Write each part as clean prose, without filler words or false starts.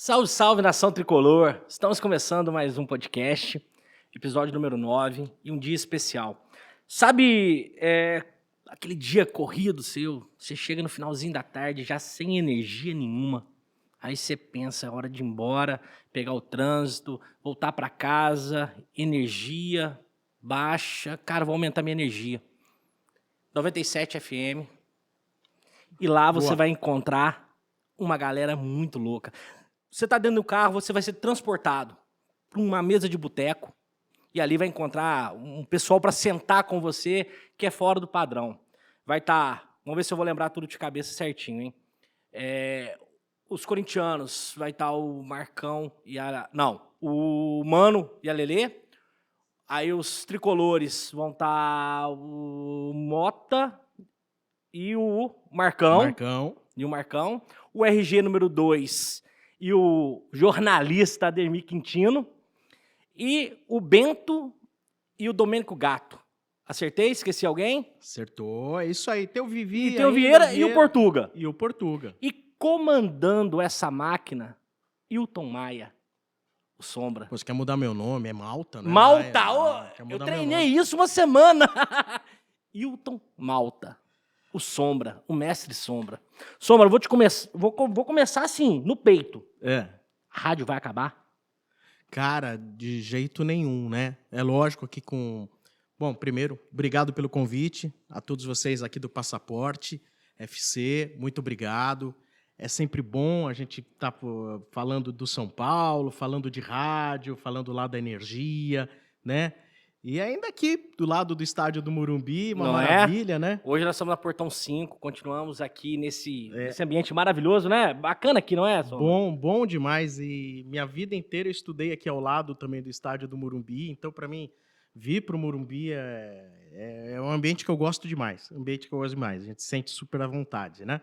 Salve, salve, nação tricolor! Estamos começando mais um podcast, episódio número 9, e um dia especial. Sabe, aquele dia corrido seu, você chega no finalzinho da tarde já sem energia nenhuma, aí você pensa, é hora de ir embora, pegar o trânsito, voltar para casa, energia baixa, cara, vou aumentar minha energia. 97 FM, e lá você Boa. vai encontrar uma galera muito louca. Você está dentro do carro, você vai ser transportado para uma mesa de boteco e ali vai encontrar um pessoal para sentar com você que é fora do padrão. Vai estar, vamos ver se eu vou lembrar tudo de cabeça certinho, hein? Os corintianos, vai estar o Marcão e o Mano e a Lelê. Aí os tricolores vão estar o Mota e o Marcão. O RG número 2 e o jornalista Ademir Quintino, e o Bento e o Domênico Gato. Acertei? Esqueci alguém? Acertou, é isso aí. Tem o Vivi, E tem o Vieira e o Portuga. E o Portuga. E comandando essa máquina, Hilton Maia, o Sombra. Pô, você quer mudar meu nome? É Malta, né? Malta! Quer Eu mudar treinei isso uma semana. Hilton Malta. O Sombra, o mestre Sombra. Sombra, vou começar assim, no peito. A rádio vai acabar? Cara, de jeito nenhum, né? É lógico que com... Bom, primeiro, obrigado pelo convite a todos vocês aqui do Passaporte FC, muito obrigado. É sempre bom a gente estar falando do São Paulo, falando de rádio, falando lá da energia, né? E ainda aqui, do lado do estádio do Morumbi, uma maravilha, né? Hoje nós estamos na Portão 5, continuamos aqui nesse ambiente maravilhoso, né? Bacana aqui, não é, Sombra? Bom demais. E minha vida inteira eu estudei aqui ao lado também do estádio do Morumbi, então para mim, vir para o Morumbi é um ambiente que eu gosto demais, a gente se sente super à vontade, né?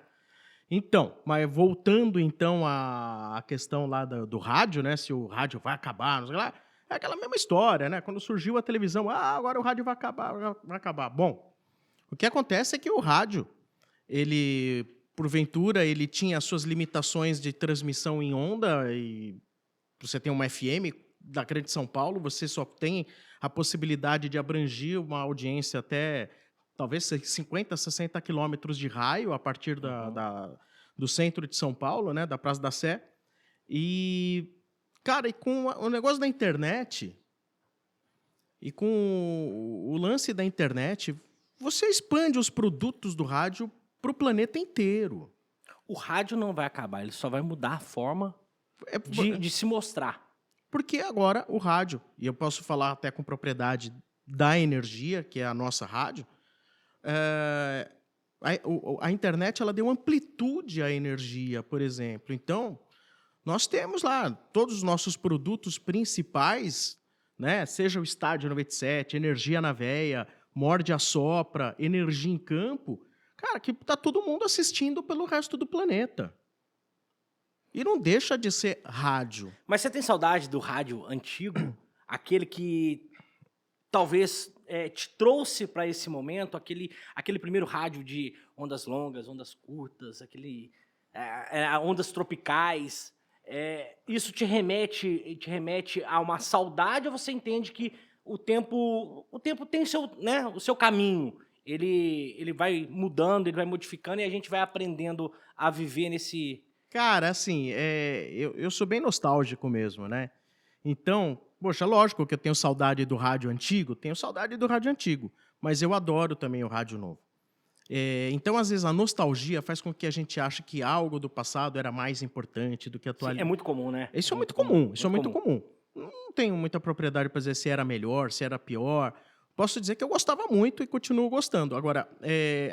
Então, mas voltando então à questão lá do rádio, né? Se o rádio vai acabar, não sei lá. É aquela mesma história, né? Quando surgiu a televisão, agora o rádio vai acabar. Bom, o que acontece é que o rádio, ele, porventura, ele tinha as suas limitações de transmissão em onda, e você tem uma FM da Grande São Paulo, você só tem a possibilidade de abranger uma audiência até talvez 50, 60 quilômetros de raio a partir do centro de São Paulo, né? Da Praça da Sé. E... Cara, e com o negócio da internet, e com o lance da internet, você expande os produtos do rádio para o planeta inteiro. O rádio não vai acabar, ele só vai mudar a forma de se mostrar. Porque agora o rádio, e eu posso falar até com propriedade da energia, que é a nossa rádio, a internet ela deu amplitude à energia, por exemplo. Então... Nós temos lá todos os nossos produtos principais, né? Seja o Estádio 97, Energia na Veia, Morde a Sopra, Energia em Campo, cara, que tá todo mundo assistindo pelo resto do planeta. E não deixa de ser rádio. Mas você tem saudade do rádio antigo? Aquele que talvez te trouxe para esse momento, aquele primeiro rádio de ondas longas, ondas curtas, ondas tropicais... isso te remete a uma saudade, ou você entende que o tempo tem o seu caminho, ele vai mudando, ele vai modificando e a gente vai aprendendo a viver nesse... Cara, assim, eu sou bem nostálgico mesmo, né? Então, poxa, lógico que eu tenho saudade do rádio antigo, mas eu adoro também o rádio novo. Então, às vezes, a nostalgia faz com que a gente ache que algo do passado era mais importante do que a atualidade. É muito comum, né? Isso é muito comum. Não tenho muita propriedade para dizer se era melhor, se era pior. Posso dizer que eu gostava muito e continuo gostando. Agora,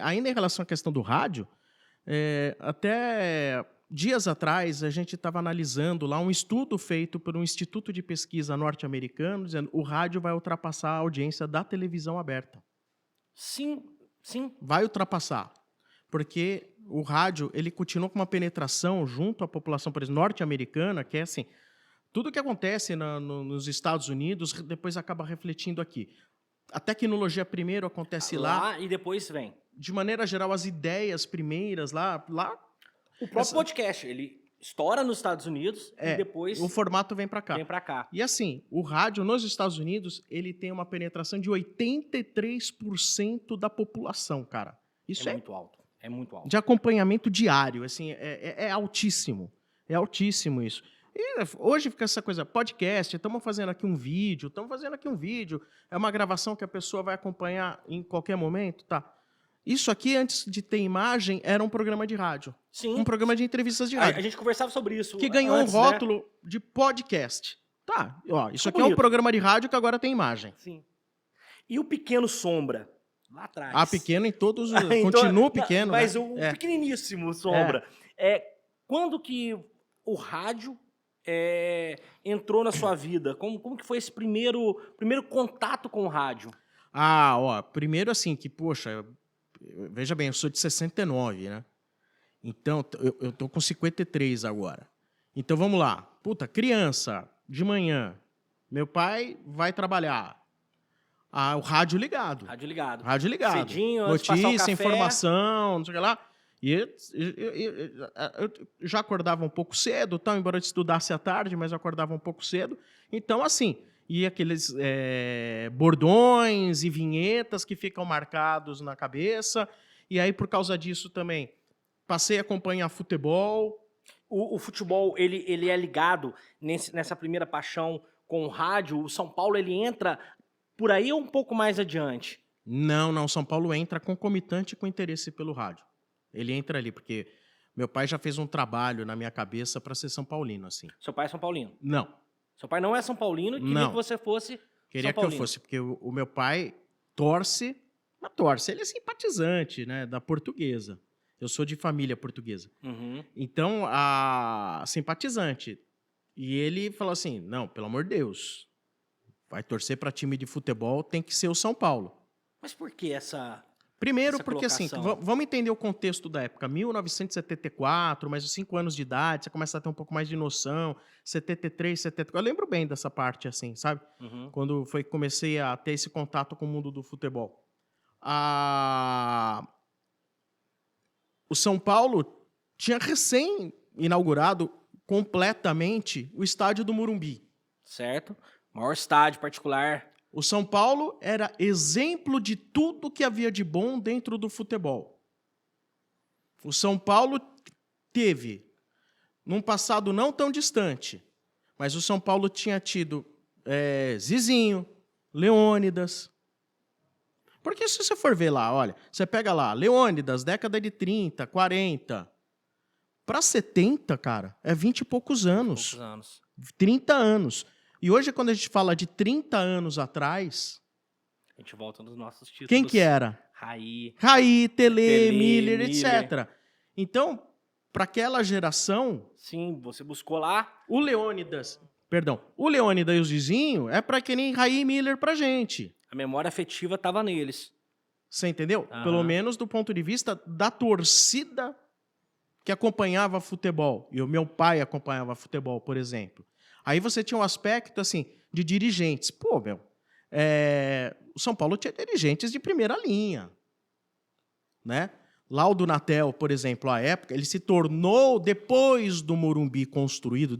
ainda em relação à questão do rádio, até dias atrás a gente estava analisando lá um estudo feito por um instituto de pesquisa norte-americano, dizendo que o rádio vai ultrapassar a audiência da televisão aberta. Sim. Vai ultrapassar, porque o rádio ele continua com uma penetração junto à população, por exemplo, norte-americana, que é assim, tudo que acontece nos Estados Unidos depois acaba refletindo aqui. A tecnologia primeiro acontece lá e depois vem. De maneira geral, as ideias primeiras lá. O próprio podcast, ele estoura nos Estados Unidos e depois o formato vem para cá. vem para cá. E assim, o rádio nos Estados Unidos, ele tem uma penetração de 83% da população, cara. Isso É muito alto. É muito alto. de acompanhamento diário, assim, é altíssimo. É altíssimo isso. E hoje fica essa coisa, podcast, estamos fazendo aqui um vídeo, é uma gravação que a pessoa vai acompanhar em qualquer momento, tá? Isso aqui, antes de ter imagem, era um programa de rádio. Sim. Um programa de entrevistas de rádio. A gente conversava sobre isso. Que ganhou antes, um rótulo de podcast. Tá, ó, isso aqui é um bonito. programa de rádio que agora tem imagem. Sim. E o Pequeno Sombra, lá atrás. Pequeno em todos os... Então, continua pequeno, mas né? o pequeniníssimo Sombra. Quando que o rádio entrou na sua vida? Como que foi esse primeiro contato com o rádio? Primeiro assim, que, poxa, veja bem, eu sou de 69, né? Então, eu tô com 53 agora. Então, vamos lá. Puta, criança, de manhã, meu pai vai trabalhar. O rádio ligado. Rádio ligado. Rádio ligado. Cedinho, antes de passar o notícia, café. informação, não sei o que lá. E eu já acordava um pouco cedo, embora eu estudasse à tarde, mas eu acordava um pouco cedo. Então, assim, e aqueles bordões e vinhetas que ficam marcados na cabeça. E aí, por causa disso também, passei a acompanhar futebol. O futebol, ele é ligado nessa primeira paixão com o rádio. O São Paulo, ele entra por aí ou um pouco mais adiante? Não. São Paulo entra concomitante com interesse pelo rádio. Ele entra ali, porque meu pai já fez um trabalho na minha cabeça para ser São Paulino, assim. Seu pai é São Paulino? Não. Seu pai não é São Paulino e queria que você fosse Queria São Paulino. que eu fosse, porque o meu pai torce, ele é simpatizante, né, da Portuguesa. Eu sou de família portuguesa. Uhum. Então, simpatizante. E ele falou assim, não, pelo amor de Deus, vai torcer para time de futebol, tem que ser o São Paulo. Mas por que essa... Primeiro, essa porque assim, colocação? vamos entender o contexto da época. 1974, mais de 5 anos de idade, você começa a ter um pouco mais de noção. 73, 74. Eu lembro bem dessa parte, assim, sabe? Uhum. Quando foi que comecei a ter esse contato com o mundo do futebol. O São Paulo tinha recém-inaugurado completamente o estádio do Morumbi. Certo. Maior estádio particular. O São Paulo era exemplo de tudo que havia de bom dentro do futebol. O São Paulo teve, num passado não tão distante, mas o São Paulo tinha tido Zizinho, Leônidas. Porque se você for ver lá, olha, você pega lá, Leônidas, década de 30, 40, para 70, cara, é 20 e poucos anos. 30 anos. E hoje, quando a gente fala de 30 anos atrás... A gente volta nos nossos títulos. Quem que era? Raí, Telê, Miller, etc. Então, para aquela geração... Sim, você buscou lá... O Leônidas e o Zizinho é para que nem Raí e Miller pra gente. A memória afetiva estava neles. Você entendeu? Aham. Pelo menos do ponto de vista da torcida que acompanhava futebol. E o meu pai acompanhava futebol, por exemplo. Aí você tinha um aspecto, assim, de dirigentes. Pô, o São Paulo tinha dirigentes de primeira linha, né? Lá o do Natel, por exemplo, à época, ele se tornou, depois do Morumbi construído,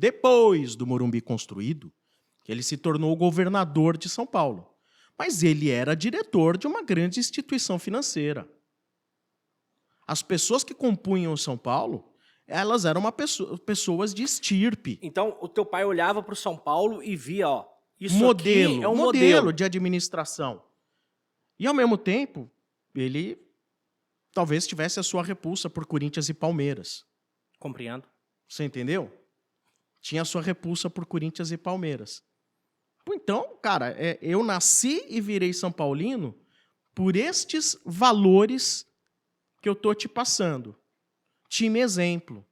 que ele se tornou o governador de São Paulo. Mas ele era diretor de uma grande instituição financeira. As pessoas que compunham o São Paulo... elas eram pessoas de estirpe. Então, o teu pai olhava para o São Paulo e via, ó, isso modelo, aqui é um modelo de administração. E, ao mesmo tempo, ele talvez tivesse a sua repulsa por Corinthians e Palmeiras. Compreendo. Você entendeu? Tinha a sua repulsa por Corinthians e Palmeiras. Então, cara, eu nasci e virei São Paulino por estes valores que eu tô te passando. Time exemplo.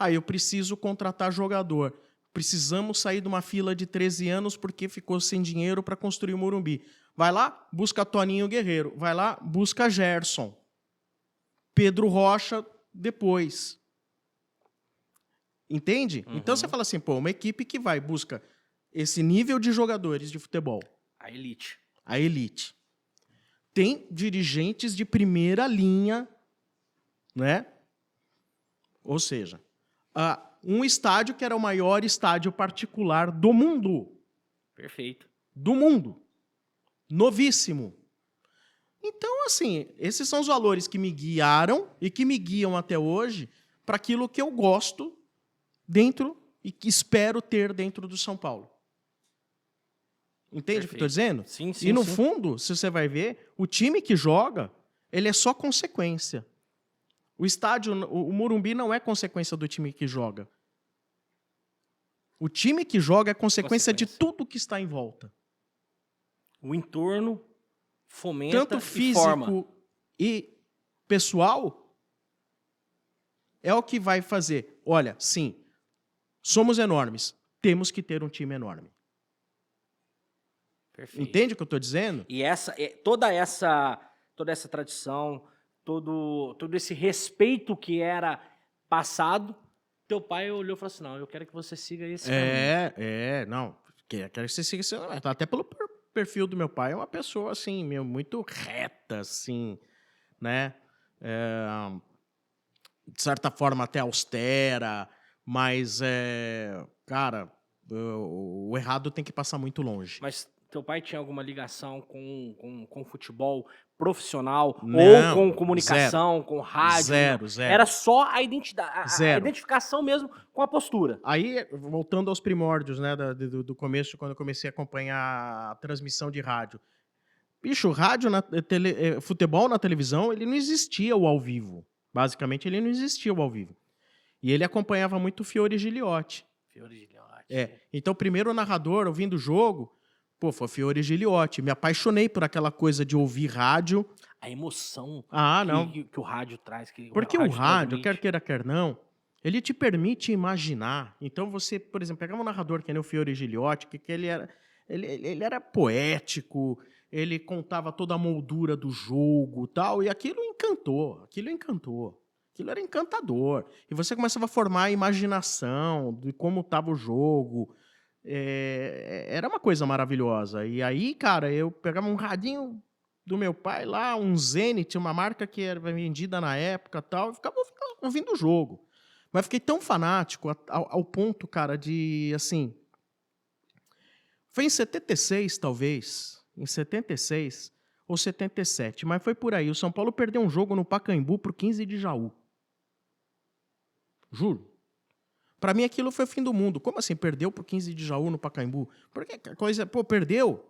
Eu preciso contratar jogador. Precisamos sair de uma fila de 13 anos porque ficou sem dinheiro para construir o Morumbi. Vai lá, busca Toninho Guerreiro. Vai lá, busca Gerson. Pedro Rocha depois. Entende? Uhum. Então você fala assim, uma equipe que busca esse nível de jogadores de futebol. A elite. A elite. Tem dirigentes de primeira linha, né? Ou seja, um estádio que era o maior estádio particular do mundo. Perfeito. Do mundo. Novíssimo. Então, assim, esses são os valores que me guiaram e que me guiam até hoje para aquilo que eu gosto dentro e que espero ter dentro do São Paulo. Entende o que eu estou dizendo? Sim, sim, E no sim. fundo, se você vai ver, o time que joga, ele é só consequência. O estádio, o Morumbi não é consequência do time que joga. O time que joga é consequência de tudo que está em volta. O entorno fomenta Tanto e forma. físico e pessoal é o que vai fazer. Olha, sim, somos enormes. Temos que ter um time enorme. Perfeito. Entende o que eu estou dizendo? E toda essa tradição, todo esse respeito que era passado, teu pai olhou e falou assim, não, eu quero que você siga esse caminho. Não. Quero que você siga esse. Até pelo perfil do meu pai, é uma pessoa, assim, muito reta, assim, né? De certa forma, até austera, mas, cara, o errado tem que passar muito longe. Mas teu pai tinha alguma ligação com futebol profissional Não, ou com comunicação, com rádio? Zero. Era só a identidade, a Zero. identificação mesmo com a postura. Aí, voltando aos primórdios, né, do começo, quando eu comecei a acompanhar a transmissão de rádio. Bicho, rádio, futebol na televisão, ele não existia o ao vivo. Basicamente, ele não existia o ao vivo. E ele acompanhava muito o Fiore Giliotti. Fiore Giliotti. Então, o primeiro narrador ouvindo o jogo, foi Fiore Giliotti. Me apaixonei por aquela coisa de ouvir rádio. A emoção não. que o rádio traz. Porque o rádio, quer queira, quer não, ele te permite imaginar. Então, você, por exemplo, pegava um narrador que nem o Fiore Giliotti, que ele era poético, ele contava toda a moldura do jogo, tal, e aquilo encantou. Aquilo era encantador. E você começava a formar a imaginação de como estava o jogo. Era uma coisa maravilhosa. E aí, cara, eu pegava um radinho do meu pai lá, um Zenit, uma marca que era vendida na época, tal, e ficava ouvindo o jogo. Mas fiquei tão fanático ao ponto, cara, de, assim... Foi em 76, talvez, em 76 ou 77, mas foi por aí. O São Paulo perdeu um jogo no Pacaembu pro 15 de Jaú. Juro. Pra mim, aquilo foi o fim do mundo. Como assim, perdeu pro 15 de Jaú no Pacaembu? Porque a coisa, perdeu.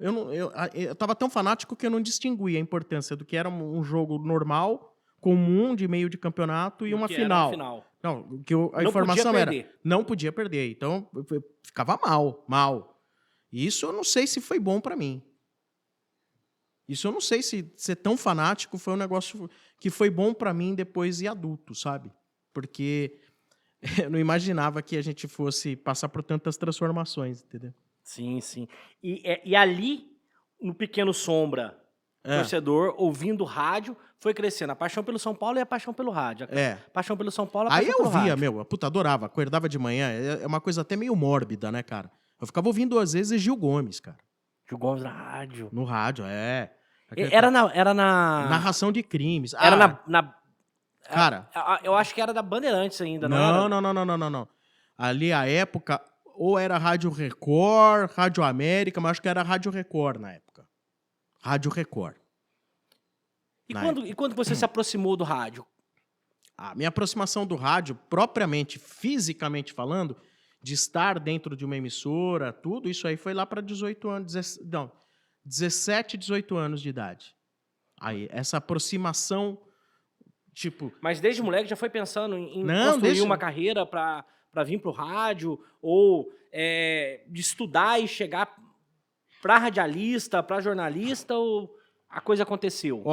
Eu tava tão fanático que eu não distingui a importância do que era um jogo normal, comum, de meio de campeonato e uma final. Não, a informação era, não podia perder. Então, eu ficava mal. Isso eu não sei se foi bom pra mim. Isso eu não sei se ser tão fanático foi um negócio que foi bom pra mim depois de adulto, sabe? Porque eu não imaginava que a gente fosse passar por tantas transformações, entendeu? Sim. E ali, no Pequeno Sombra, torcedor, ouvindo rádio, foi crescendo. A paixão pelo São Paulo e a paixão pelo rádio. A paixão pelo São Paulo, a paixão pelo rádio. Aí eu ouvia, adorava. Acordava de manhã. É uma coisa até meio mórbida, né, cara? Eu ficava ouvindo, às vezes, Gil Gomes, cara. Gil Gomes na rádio. No rádio, Era na... Narração de crimes. Era na... Cara... Eu acho que era da Bandeirantes ainda, não era? Não. Ali, a época, ou era Rádio Record, Rádio América, mas acho que era Rádio Record na época. Rádio Record. E quando você se aproximou do rádio? A minha aproximação do rádio, propriamente, fisicamente falando, de estar dentro de uma emissora, tudo isso aí foi lá para 18 anos, 17, 18 anos de idade. Aí, essa aproximação, tipo... Mas desde moleque já foi pensando em construir uma carreira para vir pro rádio, ou de estudar e chegar para radialista, para jornalista, ou a coisa aconteceu?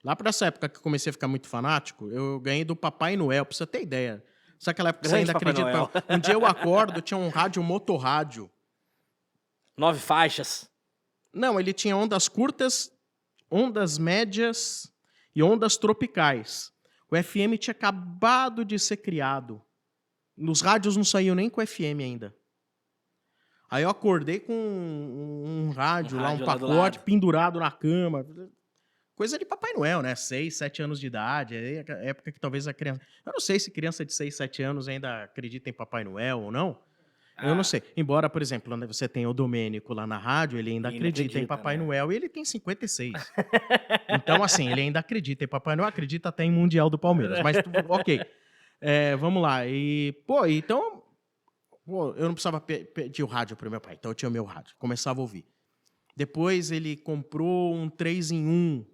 Lá para essa época que eu comecei a ficar muito fanático, eu ganhei do Papai Noel, pra você ter ideia. Sabe aquela época que você ainda acredita? Um dia eu acordo, tinha um rádio, um motorrádio. 9 faixas. Não, ele tinha ondas curtas, ondas médias e ondas tropicais. O FM tinha acabado de ser criado. Nos rádios não saiu nem com FM ainda. Aí eu acordei com um rádio lá, um pacote pendurado na cama. coisa de Papai Noel, né? 6, 7 anos de idade. Aí é a época que talvez a criança... Eu não sei se criança de 6, 7 anos ainda acredita em Papai Noel ou não. Eu não sei. Embora, por exemplo, quando você tem o Domênico lá na rádio, ele ainda acredita em Papai Noel e ele tem 56. Então, assim, ele ainda acredita em Papai Noel, acredita até em Mundial do Palmeiras. Mas, ok. Vamos lá. E, pô, então... Pô, eu não precisava pedir o rádio pro meu pai, então eu tinha o meu rádio. Começava a ouvir. Depois ele comprou um 3 em 1.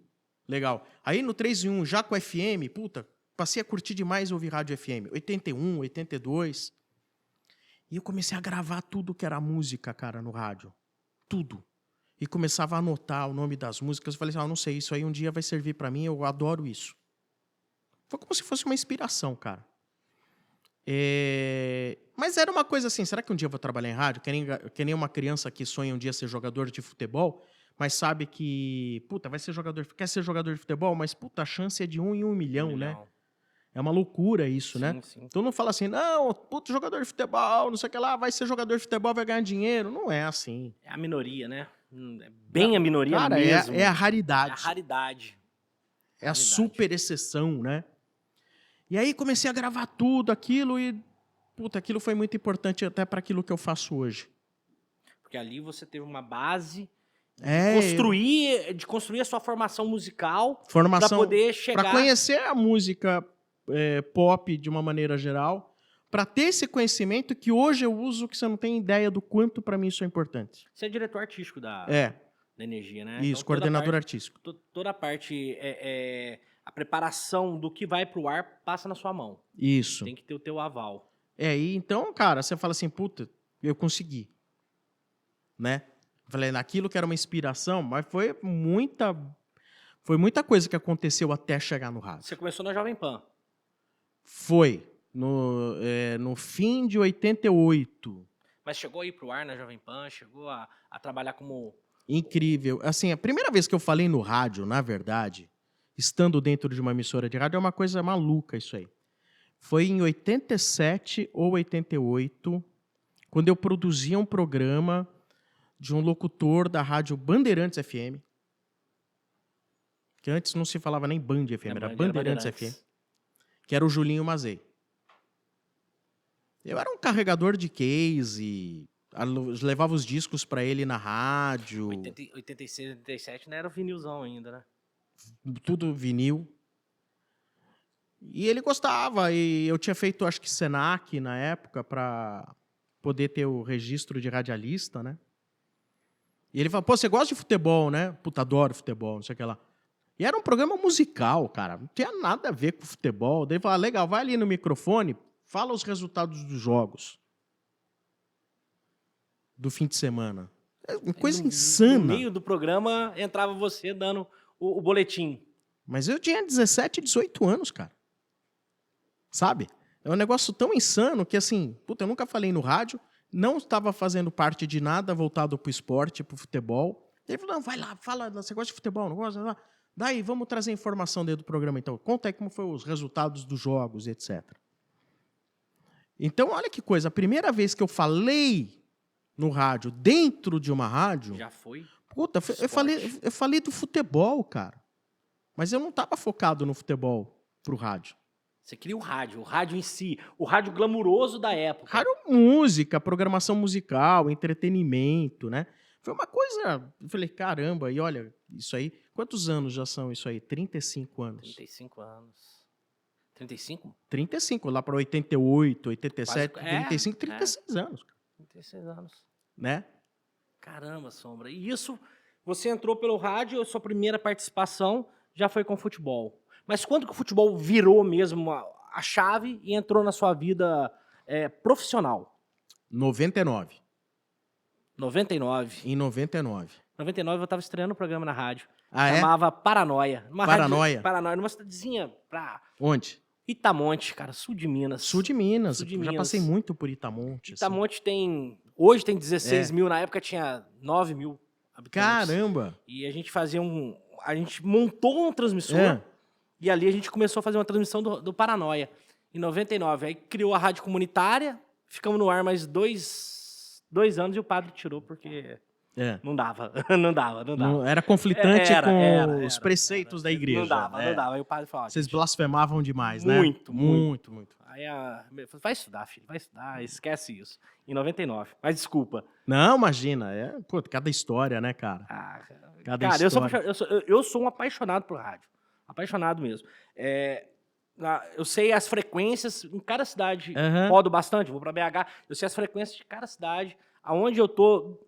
Legal. Aí no 3 em 1, já com FM, puta, passei a curtir demais ouvir rádio FM. 81, 82. E eu comecei a gravar tudo que era música, cara, no rádio. Tudo. E começava a anotar o nome das músicas. Eu falei assim, não sei, isso aí um dia vai servir pra mim, eu adoro isso. Foi como se fosse uma inspiração, cara. Mas era uma coisa assim, será que um dia eu vou trabalhar em rádio? Que nem uma criança que sonha um dia ser jogador de futebol, mas sabe que, puta, quer ser jogador de futebol, mas, puta, a chance é de 1 em 1 milhão, né? É uma loucura isso, né? Sim. Então não fala assim, não, puta, jogador de futebol, não sei o que lá, vai ser jogador de futebol, vai ganhar dinheiro. Não é assim. É a minoria, né? É bem a minoria cara, mesmo. É a raridade. É a raridade. É a super exceção, né? E aí comecei a gravar tudo aquilo e, puta, aquilo foi muito importante até para aquilo que eu faço hoje. Porque ali você teve uma base de construir a sua formação musical para poder chegar... Para conhecer a música pop de uma maneira geral, para ter esse conhecimento que hoje eu uso, que você não tem ideia do quanto para mim isso é importante. Você é diretor artístico da Energia, né? Isso, então, coordenador artístico. Toda a parte, a preparação do que vai pro ar passa na sua mão. Isso. Tem que ter o teu aval. E então, cara, você fala assim, puta, eu consegui. Né? Falei, naquilo que era uma inspiração, mas foi muita coisa que aconteceu até chegar no rádio. Você começou na Jovem Pan? Foi. No fim de 88. Mas chegou a ir pro ar na Jovem Pan? Chegou a trabalhar como... Incrível. Assim, a primeira vez que eu falei no rádio, na verdade, estando dentro de uma emissora de rádio, é uma coisa maluca isso aí. Foi em 87 ou 88, quando eu produzia um programa de um locutor da rádio Bandeirantes FM, que antes não se falava nem Band FM, era Bandeirantes FM, que era o Julinho Mazei. Eu era um carregador de case, levava os discos para ele na rádio. 86, 87 não era o vinilzão ainda, né? Tudo vinil. E ele gostava, e eu tinha feito, acho que, Senac na época, para poder ter o registro de radialista, né? E ele falou, pô, você gosta de futebol, né? Puta, adoro futebol, não sei o que lá. E era um programa musical, cara, não tinha nada a ver com futebol. Daí ele falou, legal, vai ali no microfone, fala os resultados dos jogos do fim de semana. É uma coisa insana. No meio do programa, entrava você dando o boletim. Mas eu tinha 17, 18 anos, cara. Sabe? É um negócio tão insano que, assim, puta, eu nunca falei no rádio, não estava fazendo parte de nada voltado pro esporte, pro futebol. Ele falou, não, vai lá, fala, você gosta de futebol, não gosta? Daí, vamos trazer informação dentro do programa, então. Conta aí como foram os resultados dos jogos, etc. Então, olha que coisa, a primeira vez que eu falei no rádio, dentro de uma rádio... Já foi? Puta, eu falei do futebol, cara. Mas eu não estava focado no futebol pro rádio. Você cria o rádio em si, o rádio glamuroso da época. Rádio música, programação musical, entretenimento, né? Foi uma coisa... Eu falei, caramba, e olha, isso aí... Quantos anos já são isso aí? 35 anos. 35 anos. 35? 35, lá para 88, 87, Quase, 35, 36 anos. 36 anos. Né? Caramba, Sombra. E isso, você entrou pelo rádio, a sua primeira participação já foi com futebol. Mas quando que o futebol virou mesmo a chave e entrou na sua vida profissional? 99. 99? Em 99. 99 eu estava estreando um programa na rádio. Ah, chamava Paranoia. Paranoia? Paranoia, numa cidadezinha pra... Onde? Itamonte, cara, sul de Minas. Sul de Minas. Sul de Já Minas. passei muito por Itamonte. Itamonte tem... Hoje tem 16 mil, na época tinha 9 mil habitantes. Caramba! E a gente fazia a gente montou um transmissor e ali a gente começou a fazer uma transmissão do Paranoia, em 99. Aí criou a rádio comunitária, ficamos no ar mais dois anos e o padre tirou, porque É. Não dava, não dava, não dava. Era conflitante Era, com era, os era, preceitos da igreja. Não dava, né? não dava. Aí o padre falava, Vocês gente, blasfemavam demais, né? muito. Muito. Aí vai estudar, filho, vai estudar, esquece isso. Em 99. Mas desculpa. Não, imagina. Pô, cada história, né, cara? Ah, Cada cara, história. eu sou um apaixonado por rádio. Apaixonado mesmo. Eu sei as frequências em cada cidade. Aham. Rodo bastante, vou pra BH. Eu sei as frequências de cada cidade. Aonde eu tô,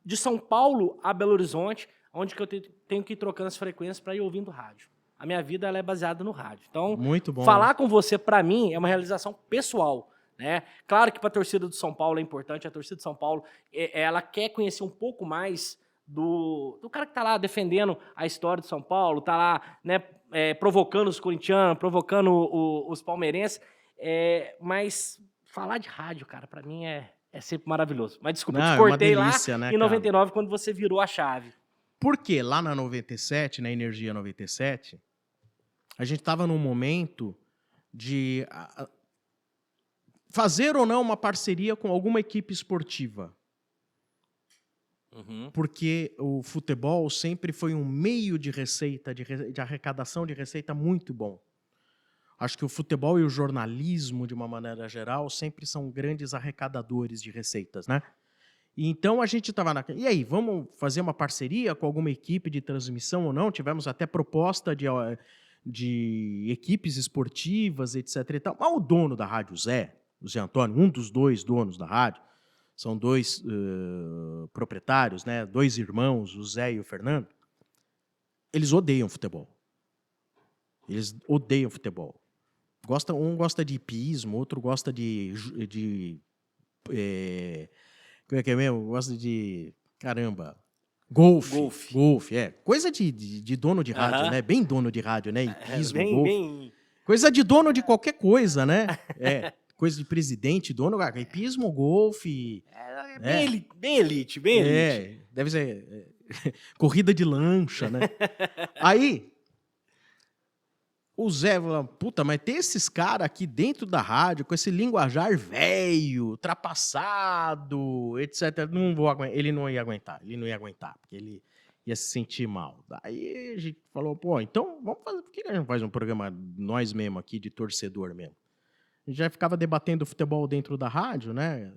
de São Paulo a Belo Horizonte, onde que eu tenho que ir trocando as frequências para ir ouvindo rádio. A minha vida ela é baseada no rádio. Então, Muito bom. falar com você, para mim, é uma realização pessoal. Né? Claro que para a torcida do São Paulo é importante. A torcida de São Paulo ela quer conhecer um pouco mais do cara que está lá defendendo a história de São Paulo, está lá, né, provocando os corintianos, provocando os palmeirenses. Mas falar de rádio, cara, para mim é sempre maravilhoso. Mas desculpa, eu te Não, é uma cortei delícia, lá né, em 99, quando você virou a chave. Porque lá na 97, na Energia 97, a gente estava num momento de fazer ou não uma parceria com alguma equipe esportiva. Uhum. Porque o futebol sempre foi um meio de receita, de arrecadação de receita muito bom. Acho que o futebol e o jornalismo, de uma maneira geral, sempre são grandes arrecadadores de receitas, né? E então a gente estava e aí, vamos fazer uma parceria com alguma equipe de transmissão ou não? Tivemos até proposta de equipes esportivas, etc. e tal. Mas o dono da rádio, o Zé Antônio, um dos dois donos da rádio, são dois proprietários, né? Dois irmãos, o Zé e o Fernando, eles odeiam futebol. Eles odeiam futebol. Um gosta de hipismo, outro gosta de como é que é mesmo? Gosta de, caramba, golfe, coisa de dono de rádio, né? Bem dono de rádio, né? Hipismo, golfe. Coisa de dono de qualquer coisa, né? Coisa de presidente, dono, hipismo, golfe. Bem elite, bem elite. Deve ser corrida de lancha, né? Aí, o Zé falou, puta, mas tem esses caras aqui dentro da rádio com esse linguajar velho, ultrapassado, etc. Ele não ia aguentar, porque ele ia se sentir mal. Daí a gente falou, pô, então vamos fazer, por que a gente não faz um programa nós mesmo aqui, de torcedor mesmo? A gente já ficava debatendo futebol dentro da rádio, né?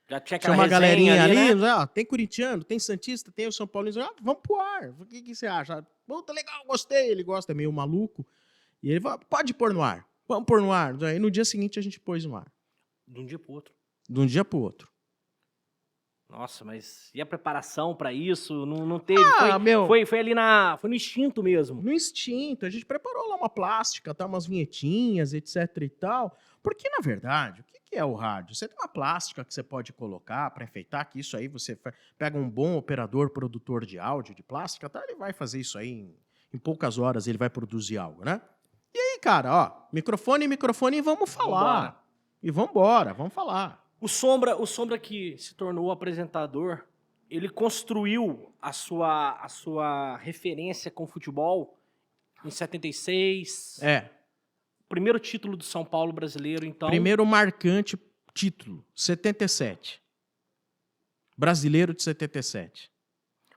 Já tinha uma galerinha ali, né? Tem corintiano, tem santista, tem o São Paulino, vamos pro ar, o que você acha? Puta, legal, gostei, ele gosta, é meio maluco. E ele falou, pode pôr no ar, vamos pôr no ar. Aí no dia seguinte a gente pôs no ar. De um dia pro outro. De um dia pro outro. Nossa, mas e a preparação para isso? Não teve? Foi ali foi no instinto mesmo. No instinto, a gente preparou lá uma plástica, tá, umas vinhetinhas, etc e tal. Porque, na verdade, o que é o rádio? Você tem uma plástica que você pode colocar para enfeitar, que isso aí você pega um bom operador, produtor de áudio, de plástica, tá? Ele vai fazer isso aí em poucas horas, ele vai produzir algo, né? E aí, cara, ó, microfone e vamos falar. E vambora, vamos falar. O Sombra que se tornou apresentador, ele construiu a sua referência com futebol em 76. Primeiro título do São Paulo brasileiro, então. Primeiro marcante título, 77. Brasileiro de 77.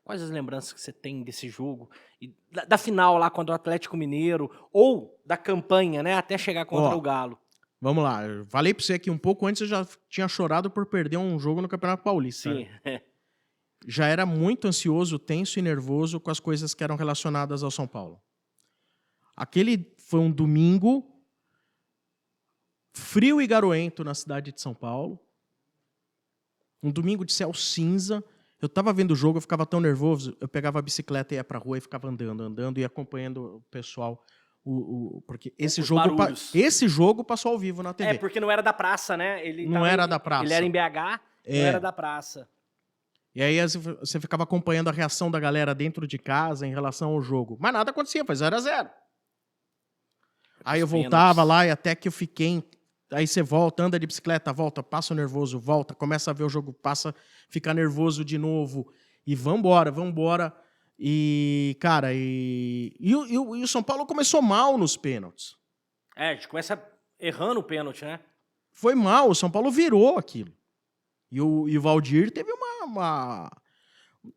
Quais as lembranças que você tem desse jogo? E da final lá contra o Atlético Mineiro, ou da campanha, né, até chegar contra o Galo? Vamos lá, eu falei pra você que um pouco antes eu já tinha chorado por perder um jogo no Campeonato Paulista. Sim. Né? Já era muito ansioso, tenso e nervoso com as coisas que eram relacionadas ao São Paulo. Aquele foi um domingo frio e garoento na cidade de São Paulo. Um domingo de céu cinza. Eu tava vendo o jogo, eu ficava tão nervoso, eu pegava a bicicleta e ia pra rua e ficava andando e acompanhando o pessoal. Porque esse jogo passou ao vivo na TV. Porque não era da praça, né? Não era da praça. Ele era em BH, não era da praça. E aí você ficava acompanhando a reação da galera dentro de casa em relação ao jogo. Mas nada acontecia, foi 0-0. Aí eu voltava lá e até que eu fiquei... Aí você volta, anda de bicicleta, volta, passa o nervoso, volta, começa a ver o jogo, passa, fica nervoso de novo. E vambora. E, cara, e o São Paulo começou mal nos pênaltis. A gente começa errando o pênalti, né? Foi mal, o São Paulo virou aquilo. E o Valdir teve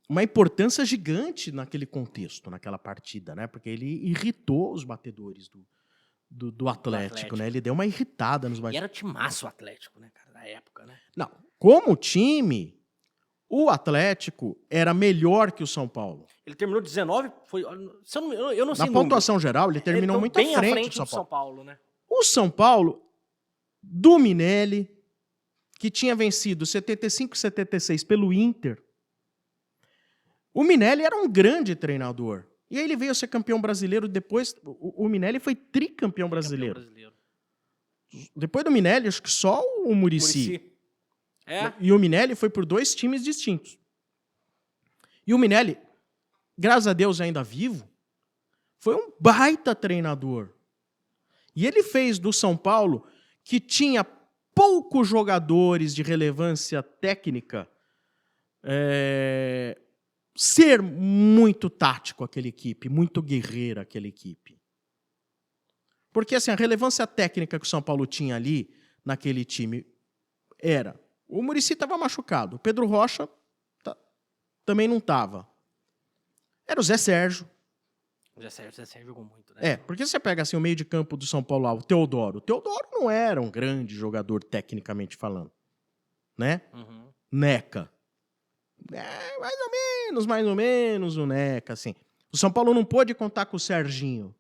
uma importância gigante naquele contexto, naquela partida, né? Porque ele irritou os batedores do Atlético, né? Ele deu uma irritada nos E batedores. era timaço o Atlético, né, cara, na época, né? Não, como time, o Atlético era melhor que o São Paulo. Ele terminou 19, foi, se eu não sei Na número. pontuação geral, ele terminou Então, muito bem à frente do do São Paulo. né? O São Paulo, do Minelli, que tinha vencido 75 e 76 pelo Inter, o Minelli era um grande treinador. E aí ele veio a ser campeão brasileiro depois. O Minelli foi tricampeão brasileiro. Depois do Minelli, acho que só o Muricy. É. E o Minelli foi por 2 times distintos. E o Minelli, graças a Deus ainda vivo, foi um baita treinador. E ele fez do São Paulo, que tinha poucos jogadores de relevância técnica, ser muito tático aquela equipe, muito guerreira aquela equipe. Porque assim, a relevância técnica que o São Paulo tinha ali, naquele time, era... O Muricy estava machucado, o Pedro Rocha também não estava. Era o Zé Sérgio. O Zé Sérgio jogou muito, né? Porque você pega assim, o meio de campo do São Paulo lá, o Teodoro. O Teodoro não era um grande jogador tecnicamente falando. Né? Uhum. Neca. Mais ou menos o Neca, assim. O São Paulo não pôde contar com o Serginho.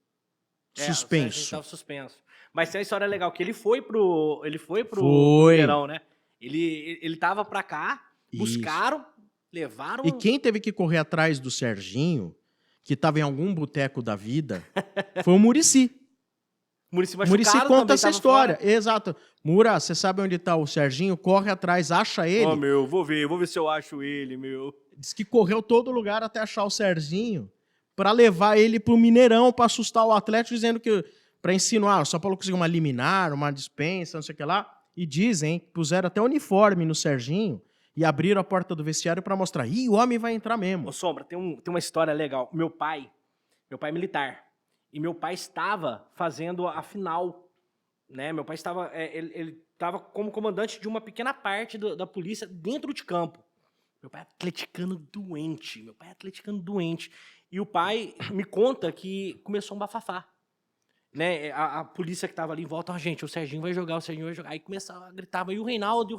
Suspenso. O Serginho estava suspenso. Mas tem uma história legal, que ele foi pro Foi. Mineirão, né? Ele tava pra cá, buscaram, levaram... E quem teve que correr atrás do Serginho, que estava em algum boteco da vida, foi o Muricy. Muricy conta essa história. Fora. Exato. Mura, você sabe onde está o Serginho? Corre atrás, acha ele. Meu, vou ver se eu acho ele, meu. Diz que correu todo lugar até achar o Serginho para levar ele pro Mineirão para assustar o Atlético, dizendo que para insinuar, o São Paulo conseguiu uma liminar, uma dispensa, não sei o que lá. E dizem, puseram até uniforme no Serginho e abriram a porta do vestiário para mostrar. Ih, o homem vai entrar mesmo. Ô, Sombra, tem uma história legal. Meu pai é militar. E meu pai estava fazendo a final, né? Meu pai estava, ele estava como comandante de uma pequena parte da polícia dentro de campo. Meu pai é atleticano doente. E o pai me conta que começou um bafafá. Né? A polícia que estava ali em volta, gente, o Serginho vai jogar. Aí começava a gritar, e o Reinaldo?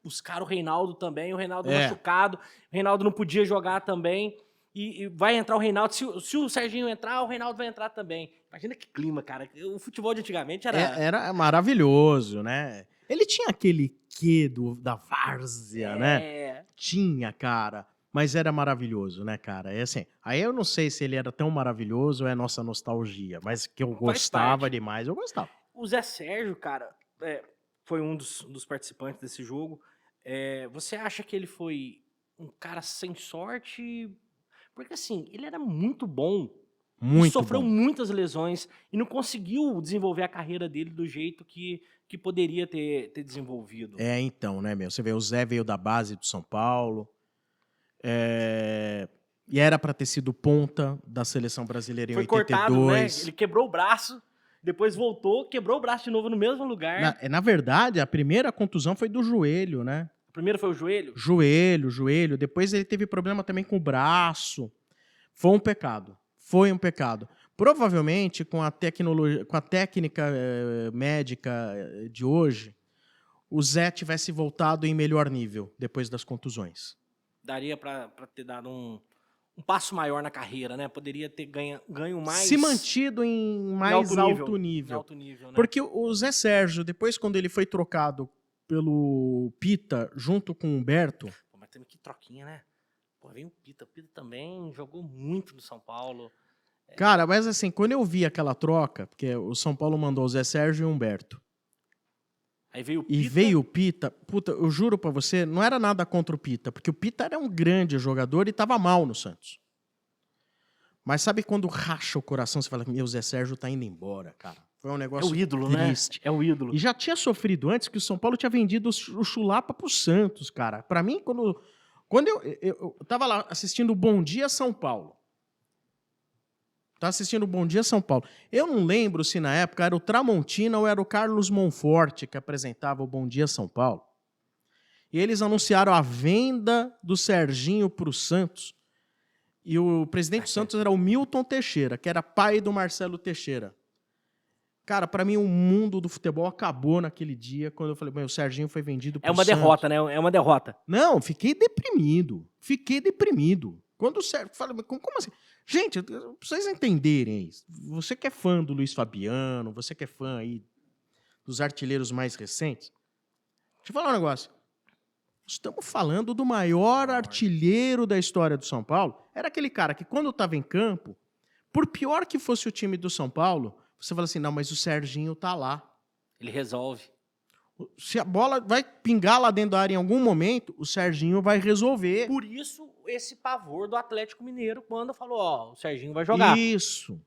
Buscaram o Reinaldo também, o Reinaldo machucado, o Reinaldo não podia jogar também. E vai entrar o Reinaldo. Se o Serginho entrar, o Reinaldo vai entrar também. Imagina que clima, cara. O futebol de antigamente era... Era maravilhoso, né? Ele tinha aquele quê da várzea, né? Tinha, cara. Mas era maravilhoso, né, cara? Assim, aí eu não sei se ele era tão maravilhoso ou é nossa nostalgia, mas que eu gostava demais, eu gostava. O Zé Sérgio, cara, foi um dos participantes desse jogo. Você acha que ele foi um cara sem sorte? Porque, assim, ele era muito bom. Muito sofreu bom. muitas lesões e não conseguiu desenvolver a carreira dele do jeito que poderia ter desenvolvido. Então, né, meu? Você vê, o Zé veio da base do São Paulo. E era para ter sido ponta da seleção brasileira em 82. Foi cortado, né? Ele quebrou o braço, depois voltou, quebrou o braço de novo no mesmo lugar. Na verdade, a primeira contusão foi do joelho, né? A primeira foi o joelho? Joelho. Depois ele teve problema também com o braço. Foi um pecado. Provavelmente, com a tecnologia, com a técnica médica de hoje, o Zé tivesse voltado em melhor nível depois das contusões. Daria para ter dado um passo maior na carreira, né? Poderia ter ganho mais... Se mantido em mais alto nível. Né? Porque o Zé Sérgio, depois quando ele foi trocado pelo Pita, junto com o Humberto... Pô, mas teve que troquinha, né? Pô, vem o Pita. O Pita também jogou muito no São Paulo. Cara, mas assim, quando eu vi aquela troca, porque o São Paulo mandou o Zé Sérgio e o Humberto. Aí veio o Pita. E veio o Pita. Puta, eu juro pra você, não era nada contra o Pita, porque o Pita era um grande jogador e tava mal no Santos. Mas sabe quando racha o coração, você fala que o Zé Sérgio tá indo embora, cara. Foi um negócio triste. É o ídolo, triste. Né? É o ídolo. E já tinha sofrido antes que o São Paulo tinha vendido o Chulapa pro Santos, cara. Pra mim, quando eu tava lá assistindo o Bom Dia São Paulo. Eu não lembro se na época era o Tramontina ou era o Carlos Monforte que apresentava o Bom Dia São Paulo. E eles anunciaram a venda do Serginho para o Santos. E o presidente do Santos era o Milton Teixeira, que era pai do Marcelo Teixeira. Cara, para mim o mundo do futebol acabou naquele dia, quando eu falei, o Serginho foi vendido para o Santos. É uma derrota, né? É uma derrota. Não, fiquei deprimido. Quando o Sérgio fala, como assim? Gente, pra vocês entenderem isso, você que é fã do Luiz Fabiano, você que é fã aí dos artilheiros mais recentes, deixa eu falar um negócio. Estamos falando do maior artilheiro da história do São Paulo. Era aquele cara que, quando estava em campo, por pior que fosse o time do São Paulo, você fala assim, não, mas o Serginho tá lá. Ele resolve. Se a bola vai pingar lá dentro da área em algum momento, o Serginho vai resolver. Por isso, esse pavor do Atlético Mineiro, quando falou, ó, o Serginho vai jogar. Isso.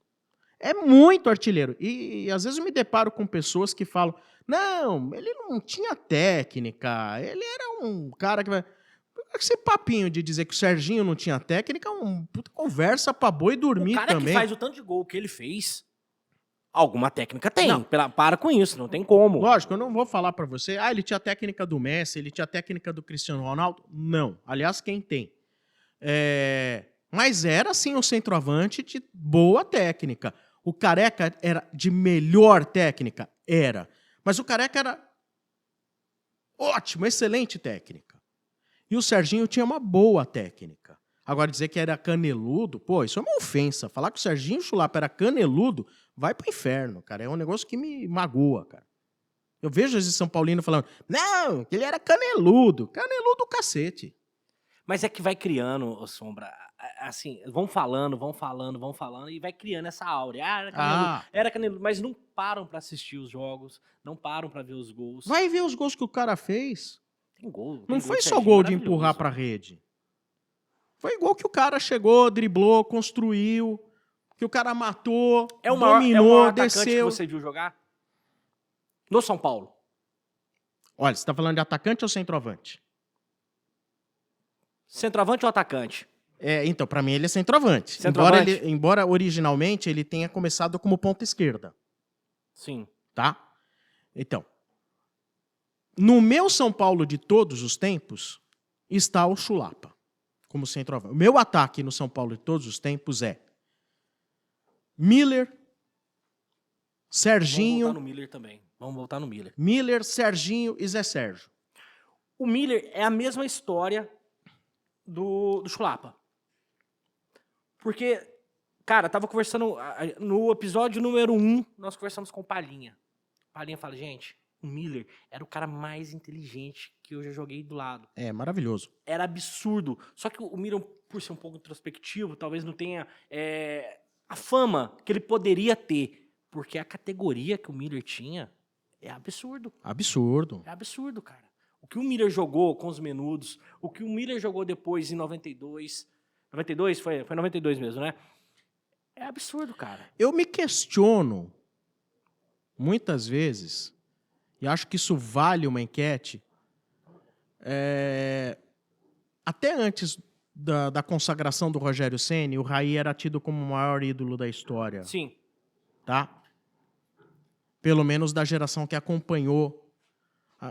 É muito artilheiro. E às vezes eu me deparo com pessoas que falam, não, ele não tinha técnica, ele era um cara que vai... Esse papinho de dizer que o Serginho não tinha técnica é uma puta conversa pra boi dormir também. O cara também. que faz o tanto de gol que ele fez, alguma técnica tem. Não. Para com isso, não tem como. Lógico, eu não vou falar pra você, ele tinha a técnica do Messi, ele tinha a técnica do Cristiano Ronaldo. Não. Aliás, quem tem? Mas era, sim, um centroavante de boa técnica. O Careca era de melhor técnica? Era. Mas o Careca era ótimo, excelente técnica. E o Serginho tinha uma boa técnica. Agora, dizer que era caneludo, pô, isso é uma ofensa. Falar que o Serginho Chulapa era caneludo, vai pro inferno, cara. É um negócio que me magoa, cara. Eu vejo às vezes São Paulino falando, não, que ele era caneludo. Caneludo o cacete. Mas é que vai criando, ô Sombra, assim, vão falando, e vai criando essa áurea. Ah, era caneludo, mas não param pra assistir os jogos, não param pra ver os gols. Vai ver os gols que o cara fez. Tem gol. Não foi só gol de empurrar pra rede. Foi gol que o cara chegou, driblou, construiu, que o cara matou, dominou, desceu. Atacante que você viu jogar? No São Paulo. Olha, você tá falando de atacante ou centroavante? Centroavante ou atacante? Então, pra mim ele é centroavante. Embora originalmente ele tenha começado como ponta esquerda. Sim. Tá? Então, no meu São Paulo de todos os tempos está o Chulapa como centroavante. O meu ataque no São Paulo de todos os tempos é Miller, Serginho... Vamos voltar no Miller também. Vamos voltar no Miller. Miller, Serginho e Zé Sérgio. O Miller é a mesma história do Chulapa. Porque, cara, tava conversando... No episódio número 1, nós conversamos com o Palhinha. O Palhinha fala, gente, o Miller era o cara mais inteligente que eu já joguei do lado. É, maravilhoso. Era absurdo. Só que o Miller, por ser um pouco introspectivo, talvez não tenha a fama que ele poderia ter. Porque a categoria que o Miller tinha é absurdo. Absurdo. É absurdo, cara. O que o Miller jogou com os menudos, o que o Miller jogou depois em 92... 92? Foi 92 mesmo, né? É absurdo, cara. Eu me questiono, muitas vezes, e acho que isso vale uma enquete, até antes da consagração do Rogério Ceni, o Raí era tido como o maior ídolo da história. Sim. Tá? Pelo menos da geração que acompanhou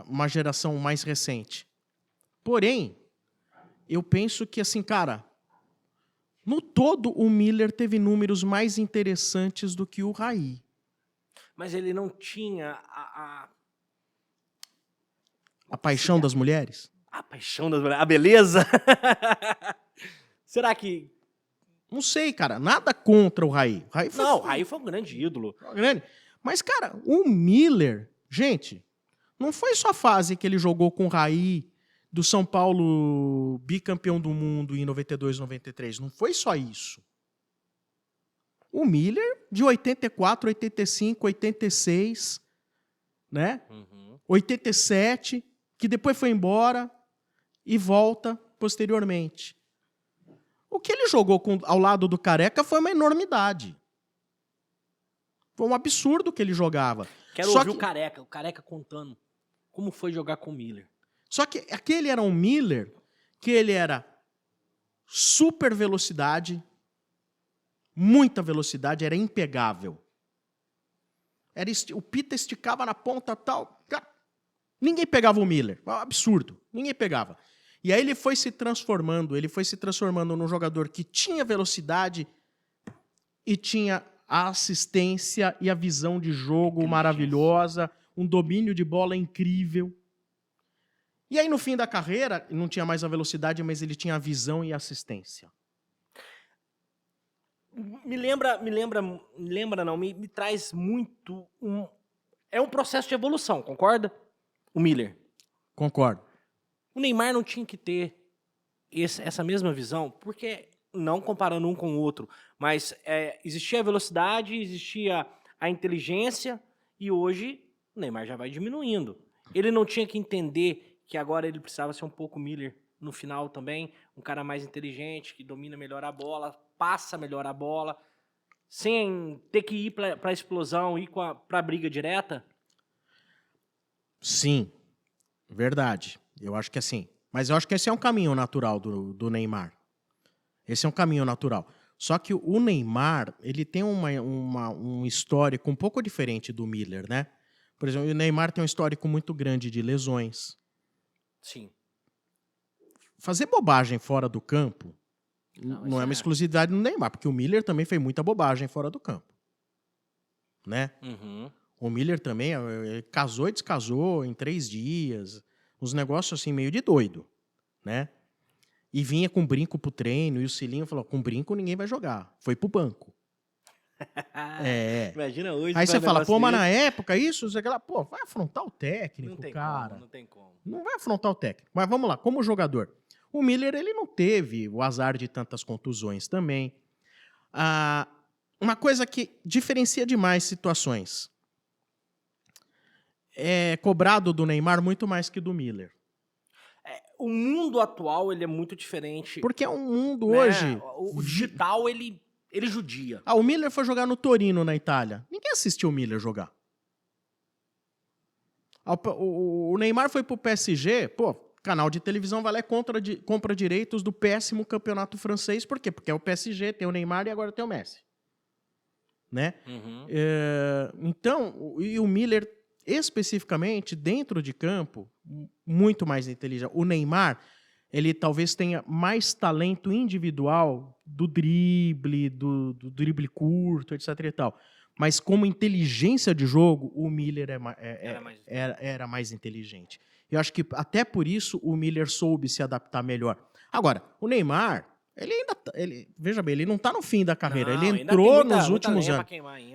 uma geração mais recente. Porém, eu penso que, assim, cara, no todo, o Miller teve números mais interessantes do que o Raí. Mas ele não tinha A paixão das mulheres? A paixão das mulheres. A beleza? Será que... Não sei, cara. Nada contra o Raí. O Raí foi um grande ídolo. Mas, cara, o Miller... Gente, não foi só a fase que ele jogou com o Raí do São Paulo bicampeão do mundo em 92, 93. Não foi só isso. O Miller, de 84, 85, 86, né? 87, que depois foi embora e volta posteriormente. O que ele jogou ao lado do Careca foi uma enormidade. Foi um absurdo que ele jogava. Quero ouvir o Careca contando como foi jogar com o Miller. Só que aquele era um Miller que ele era super velocidade, muita velocidade, era impegável. O Pita esticava na ponta tal, Ninguém pegava o Miller. É um absurdo. Ninguém pegava. E aí ele foi se transformando num jogador que tinha velocidade e tinha a assistência e a visão de jogo maravilhosa, um domínio de bola incrível. E aí no fim da carreira, não tinha mais a velocidade, mas ele tinha a visão e a assistência. Me traz muito é um processo de evolução, concorda? O Miller. Concordo. O Neymar não tinha que ter essa mesma visão, porque, não comparando um com o outro, mas existia a velocidade, existia a inteligência, e hoje o Neymar já vai diminuindo. Ele não tinha que entender que agora ele precisava ser um pouco Miller no final também, um cara mais inteligente, que domina melhor a bola, passa melhor a bola, sem ter que ir para a explosão, ir para a briga direta? Sim, verdade. Eu acho que é assim. Mas eu acho que esse é um caminho natural do Neymar. Esse é um caminho natural. Só que o Neymar, ele tem um histórico um pouco diferente do Miller, né? Por exemplo, o Neymar tem um histórico muito grande de lesões. Sim. Fazer bobagem fora do campo não é uma exclusividade do Neymar, porque o Miller também fez muita bobagem fora do campo. Né? Uhum. O Miller também casou e descasou em 3 dias. Uns negócios assim meio de doido. Né? E vinha com brinco pro treino, e o Cilinho falou, com brinco ninguém vai jogar. Foi pro banco. Imagina hoje. Aí você fala, pô, mas na época isso, você fala, pô, vai afrontar o técnico, não tem cara. Como, não tem como. Não vai afrontar o técnico. Mas vamos lá, como jogador. O Miller, ele não teve o azar de tantas contusões também. Uma coisa que diferencia demais situações. É cobrado do Neymar muito mais que do Miller. O mundo atual, ele é muito diferente. Porque é um mundo né? hoje... O digital, ele judia. O Miller foi jogar no Torino, na Itália. Ninguém assistiu o Miller jogar. O Neymar foi pro PSG, pô, canal de televisão vai lá e compra direitos do péssimo campeonato francês. Por quê? Porque é o PSG, tem o Neymar e agora tem o Messi. Né? Uhum. Então, e o Miller, especificamente, dentro de campo, muito mais inteligente. O Neymar, ele talvez tenha mais talento individual do drible curto, etc. e tal. Mas como inteligência de jogo, o Miller era mais inteligente. Eu acho que até por isso o Miller soube se adaptar melhor. Agora, o Neymar, veja bem, ele não está no fim da carreira. Não, ele entrou nos últimos anos.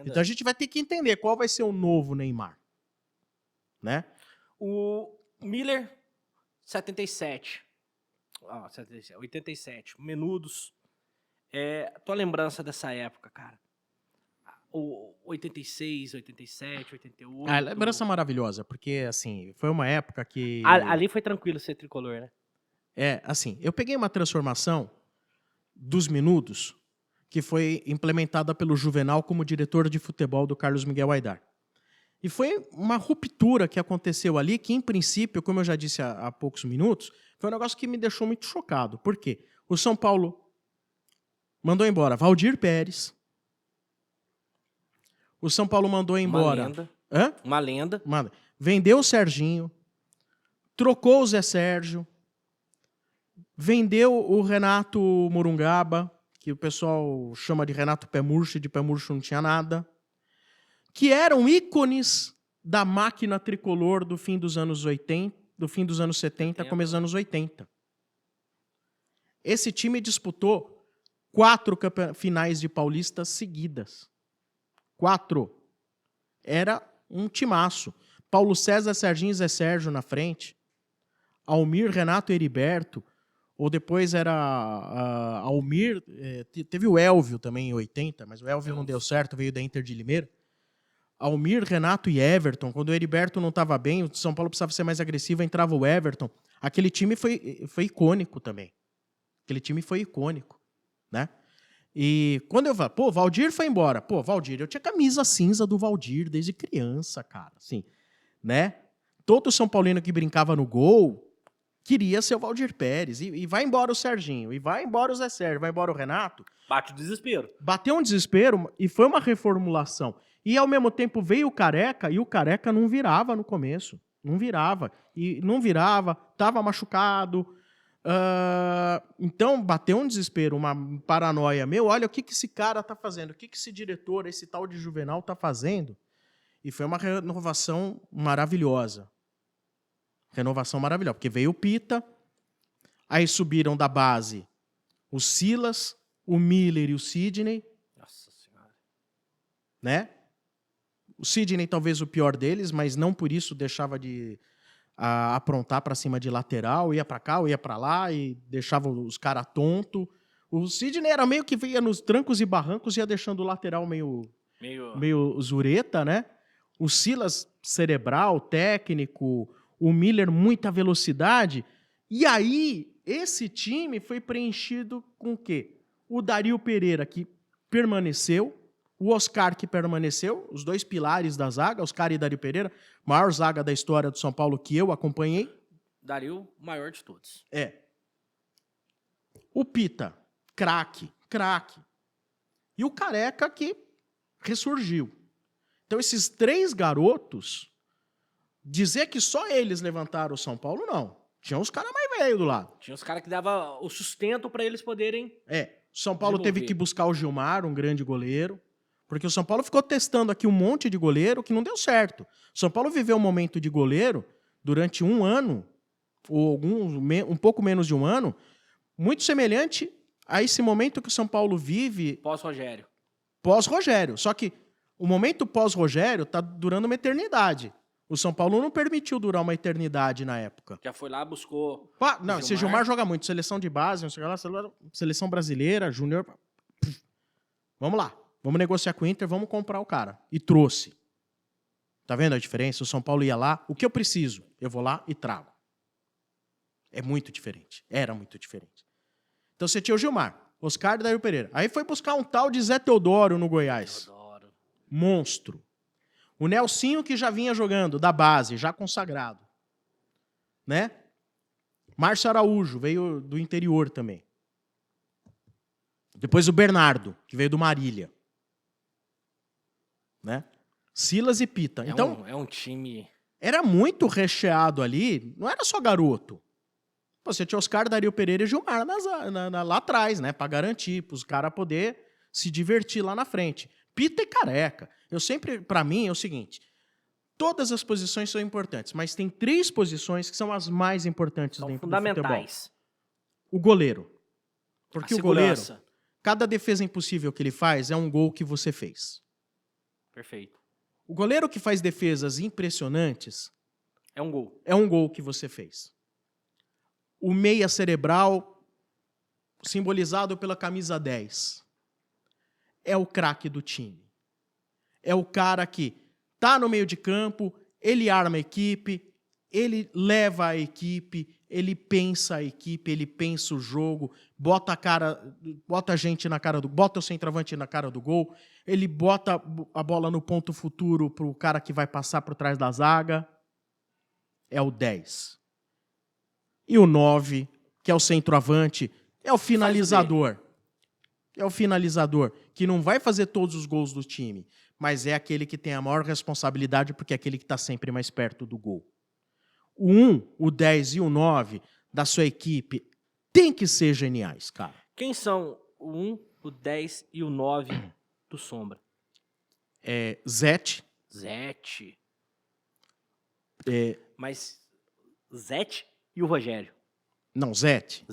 Então a gente vai ter que entender qual vai ser o novo Neymar. Né? O Miller, 77. 87. Menudos. Tua lembrança dessa época, cara? O 86, 87, 88. Lembrança maravilhosa, porque, assim, foi uma época que... Ali foi tranquilo ser tricolor, né? Assim, eu peguei uma transformação dos Menudos que foi implementada pelo Juvenal como diretor de futebol do Carlos Miguel Aidar. E foi uma ruptura que aconteceu ali, que, em princípio, como eu já disse há poucos minutos, foi um negócio que me deixou muito chocado. Por quê? O São Paulo mandou embora Valdir Pérez. O São Paulo mandou embora... Uma lenda. Vendeu o Serginho, trocou o Zé Sérgio, vendeu o Renato Morungaba, que o pessoal chama de Renato Pé Murcho, e de Pé Murcho não tinha nada, que eram ícones da máquina tricolor do fim dos anos 80, do fim dos anos 70, começo dos anos 80. Esse time disputou 4 finais de Paulista seguidas. 4. Era um timaço. Paulo César, Serginho e Zé Sérgio na frente. Almir, Renato e Heriberto. Ou depois era Almir. Teve o Elvio também em 80, mas o Elvio não deu certo, veio da Inter de Limeira. Almir, Renato e Everton. Quando o Heriberto não estava bem, o São Paulo precisava ser mais agressivo, entrava o Everton. Aquele time foi icônico também. Aquele time foi icônico. Né? E quando eu falo, pô, Valdir foi embora. Pô, Valdir, eu tinha camisa cinza do Valdir desde criança, cara. Assim, né? Todo São Paulino que brincava no gol queria ser o Valdir Pérez. E vai embora o Serginho, e vai embora o Zé Sérgio, vai embora o Renato. Bate o desespero. Bateu um desespero e foi uma reformulação. E ao mesmo tempo veio o Careca, e o Careca não virava no começo. Não virava. E não virava, tava machucado. Então, bateu um desespero, uma paranoia. Olha o que esse cara tá fazendo, o que esse diretor, esse tal de Juvenal tá fazendo. E foi uma renovação maravilhosa. Renovação maravilhosa, porque veio o Pita, aí subiram da base o Silas, o Miller e o Sidney. Nossa Senhora. Né? O Sidney talvez o pior deles, mas não por isso deixava de aprontar para cima de lateral, ia para cá, ou ia para lá e deixava os caras tontos. O Sidney era meio que ia nos trancos e barrancos e ia deixando o lateral meio zureta, né? O Silas cerebral, técnico, o Miller muita velocidade. E aí esse time foi preenchido com o quê? O Dario Pereira, que permaneceu, o Oscar, que permaneceu, os dois pilares da zaga, Oscar e Dario Pereira, maior zaga da história do São Paulo que eu acompanhei. Dario, maior de todos. O Pita, craque. E o Careca, que ressurgiu. Então, esses 3 garotos, dizer que só eles levantaram o São Paulo, não. Tinha uns caras mais velhos do lado. Tinha os caras que davam o sustento para eles poderem... São Paulo teve que buscar o Gilmar, um grande goleiro, porque o São Paulo ficou testando aqui um monte de goleiro que não deu certo. O São Paulo viveu um momento de goleiro durante 1 ano, ou um pouco menos de 1 ano, muito semelhante a esse momento que o São Paulo vive... Pós-Rogério. Pós-Rogério. Só que o momento pós-Rogério está durando uma eternidade. O São Paulo não permitiu durar uma eternidade na época. Já foi lá, buscou... Não, esse Gilmar joga muito. Seleção de base, não sei lá, seleção brasileira, júnior... Vamos lá. Vamos negociar com o Inter, vamos comprar o cara. E trouxe. Tá vendo a diferença? O São Paulo ia lá, o que eu preciso? Eu vou lá e trago. É muito diferente. Era muito diferente. Então você tinha o Gilmar, Oscar e Dario Pereira. Aí foi buscar um tal de Zé Teodoro no Goiás. Teodoro. Monstro. O Nelsinho, que já vinha jogando da base, já consagrado. Né? Márcio Araújo, veio do interior também. Depois o Bernardo, que veio do Marília. Né? Silas e Pita. Então, é um time... Era muito recheado ali, não era só garoto. Você tinha Oscar, Dario Pereira e Gilmar lá atrás, né? Para garantir, para os caras poderem se divertir lá na frente. Pita e Careca. Para mim, é o seguinte: todas as posições são importantes, mas tem 3 posições que são as mais importantes dentro do futebol. Fundamentais. O goleiro. Porque o goleiro, segurança. cada defesa impossível que ele faz é um gol que você fez. Perfeito. O goleiro que faz defesas impressionantes é um gol. É um gol que você fez. O meia cerebral, simbolizado pela camisa 10, é o craque do time. É o cara que tá no meio de campo, ele arma a equipe, ele leva a equipe, ele pensa a equipe, ele pensa o jogo, bota a gente na cara bota o centroavante na cara do gol, ele bota a bola no ponto futuro pro cara que vai passar por trás da zaga. É o 10. E o 9, que é o centroavante, é o finalizador. É o finalizador, que não vai fazer todos os gols do time, mas é aquele que tem a maior responsabilidade, porque é aquele que está sempre mais perto do gol. O 1, o 10 e o 9 da sua equipe tem que ser geniais, cara. Quem são o 1, o 10 e o 9 do Sombra? Zete. Mas Zete e o Rogério? Não, Zete.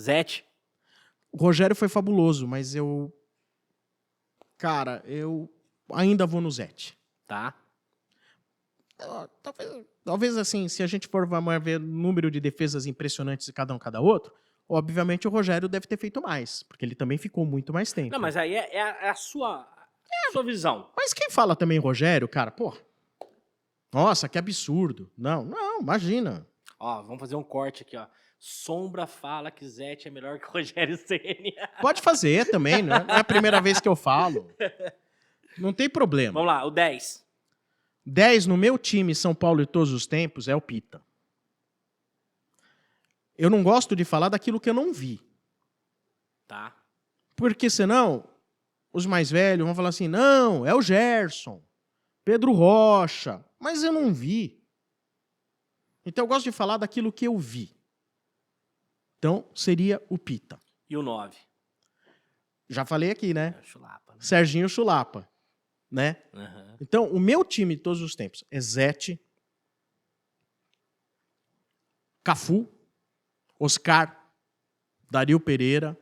O Rogério foi fabuloso, mas eu ainda vou no Zete. Tá. Talvez assim, se a gente for ver o número de defesas impressionantes de cada outro, obviamente o Rogério deve ter feito mais, porque ele também ficou muito mais tempo. Não, mas aí é a sua visão. Mas quem fala também Rogério, cara, pô, nossa, que absurdo. Não, imagina. Ó, vamos fazer um corte aqui, ó. Sombra fala que Zete é melhor que o Rogério Ceni. Pode fazer também, não é a primeira vez que eu falo. Não tem problema. Vamos lá, o 10. 10 no meu time São Paulo de todos os tempos é o Pita. Eu não gosto de falar daquilo que eu não vi. Tá. Porque senão os mais velhos vão falar assim, não, é o Gerson, Pedro Rocha, mas eu não vi. Então eu gosto de falar daquilo que eu vi. Então seria o Pita. E o 9? Já falei aqui, né? É o Chulapa, né? Serginho Chulapa, né? Uhum. Então o meu time de todos os tempos é Zete, Cafu, Oscar, Dario Pereira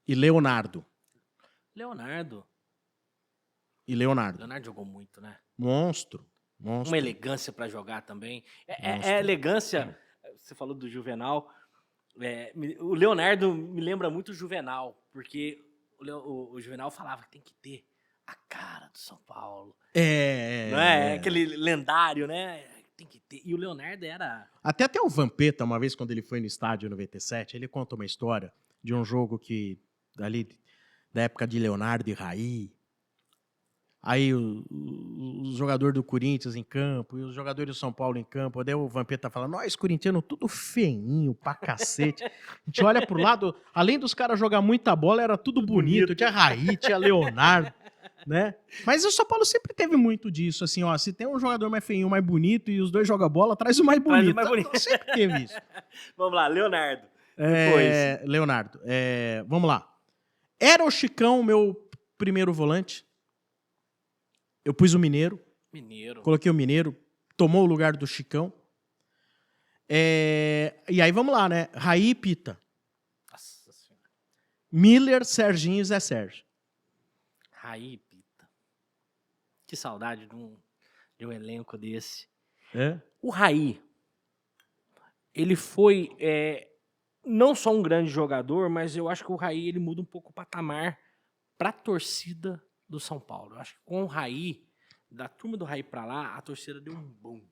e Leonardo. Leonardo. Leonardo Jogou muito, né? Monstro. Uma elegância pra jogar também. Monstro. Elegância. Você falou do Juvenal. O Leonardo me lembra muito o Juvenal, porque o Juvenal falava que tem que ter a cara do São Paulo. Não é? Aquele lendário, né? Tem que ter. E o Leonardo era... Até o Vampeta, uma vez quando ele foi no estádio 97, ele conta uma história de um jogo que, ali, da época de Leonardo e Raí, aí o jogador do Corinthians em campo e os jogadores do São Paulo em campo, daí o Vampeta fala, nós corintianos tudo feinho pra cacete. A gente olha pro lado, além dos caras jogar muita bola, era tudo bonito. Tinha Raí, tinha Leonardo, né? Mas o São Paulo sempre teve muito disso, assim, ó, se tem um jogador mais feinho, mais bonito e os dois jogam bola, traz o mais bonito. Sempre teve isso. Vamos lá, Leonardo. Leonardo, vamos lá. Era o Chicão meu primeiro volante. Eu pus o Mineiro. Coloquei o Mineiro. Tomou o lugar do Chicão. E aí vamos lá, né? Raí e Pita. Nossa Senhora. Miller, Serginho e Zé Sérgio. Raí e Pita. Que saudade de um elenco desse. O Raí, ele foi não só um grande jogador, mas eu acho que o Raí ele muda um pouco o patamar para a torcida do São Paulo. Eu acho que com o Raí, da turma do Raí para lá, a torcida deu um boom.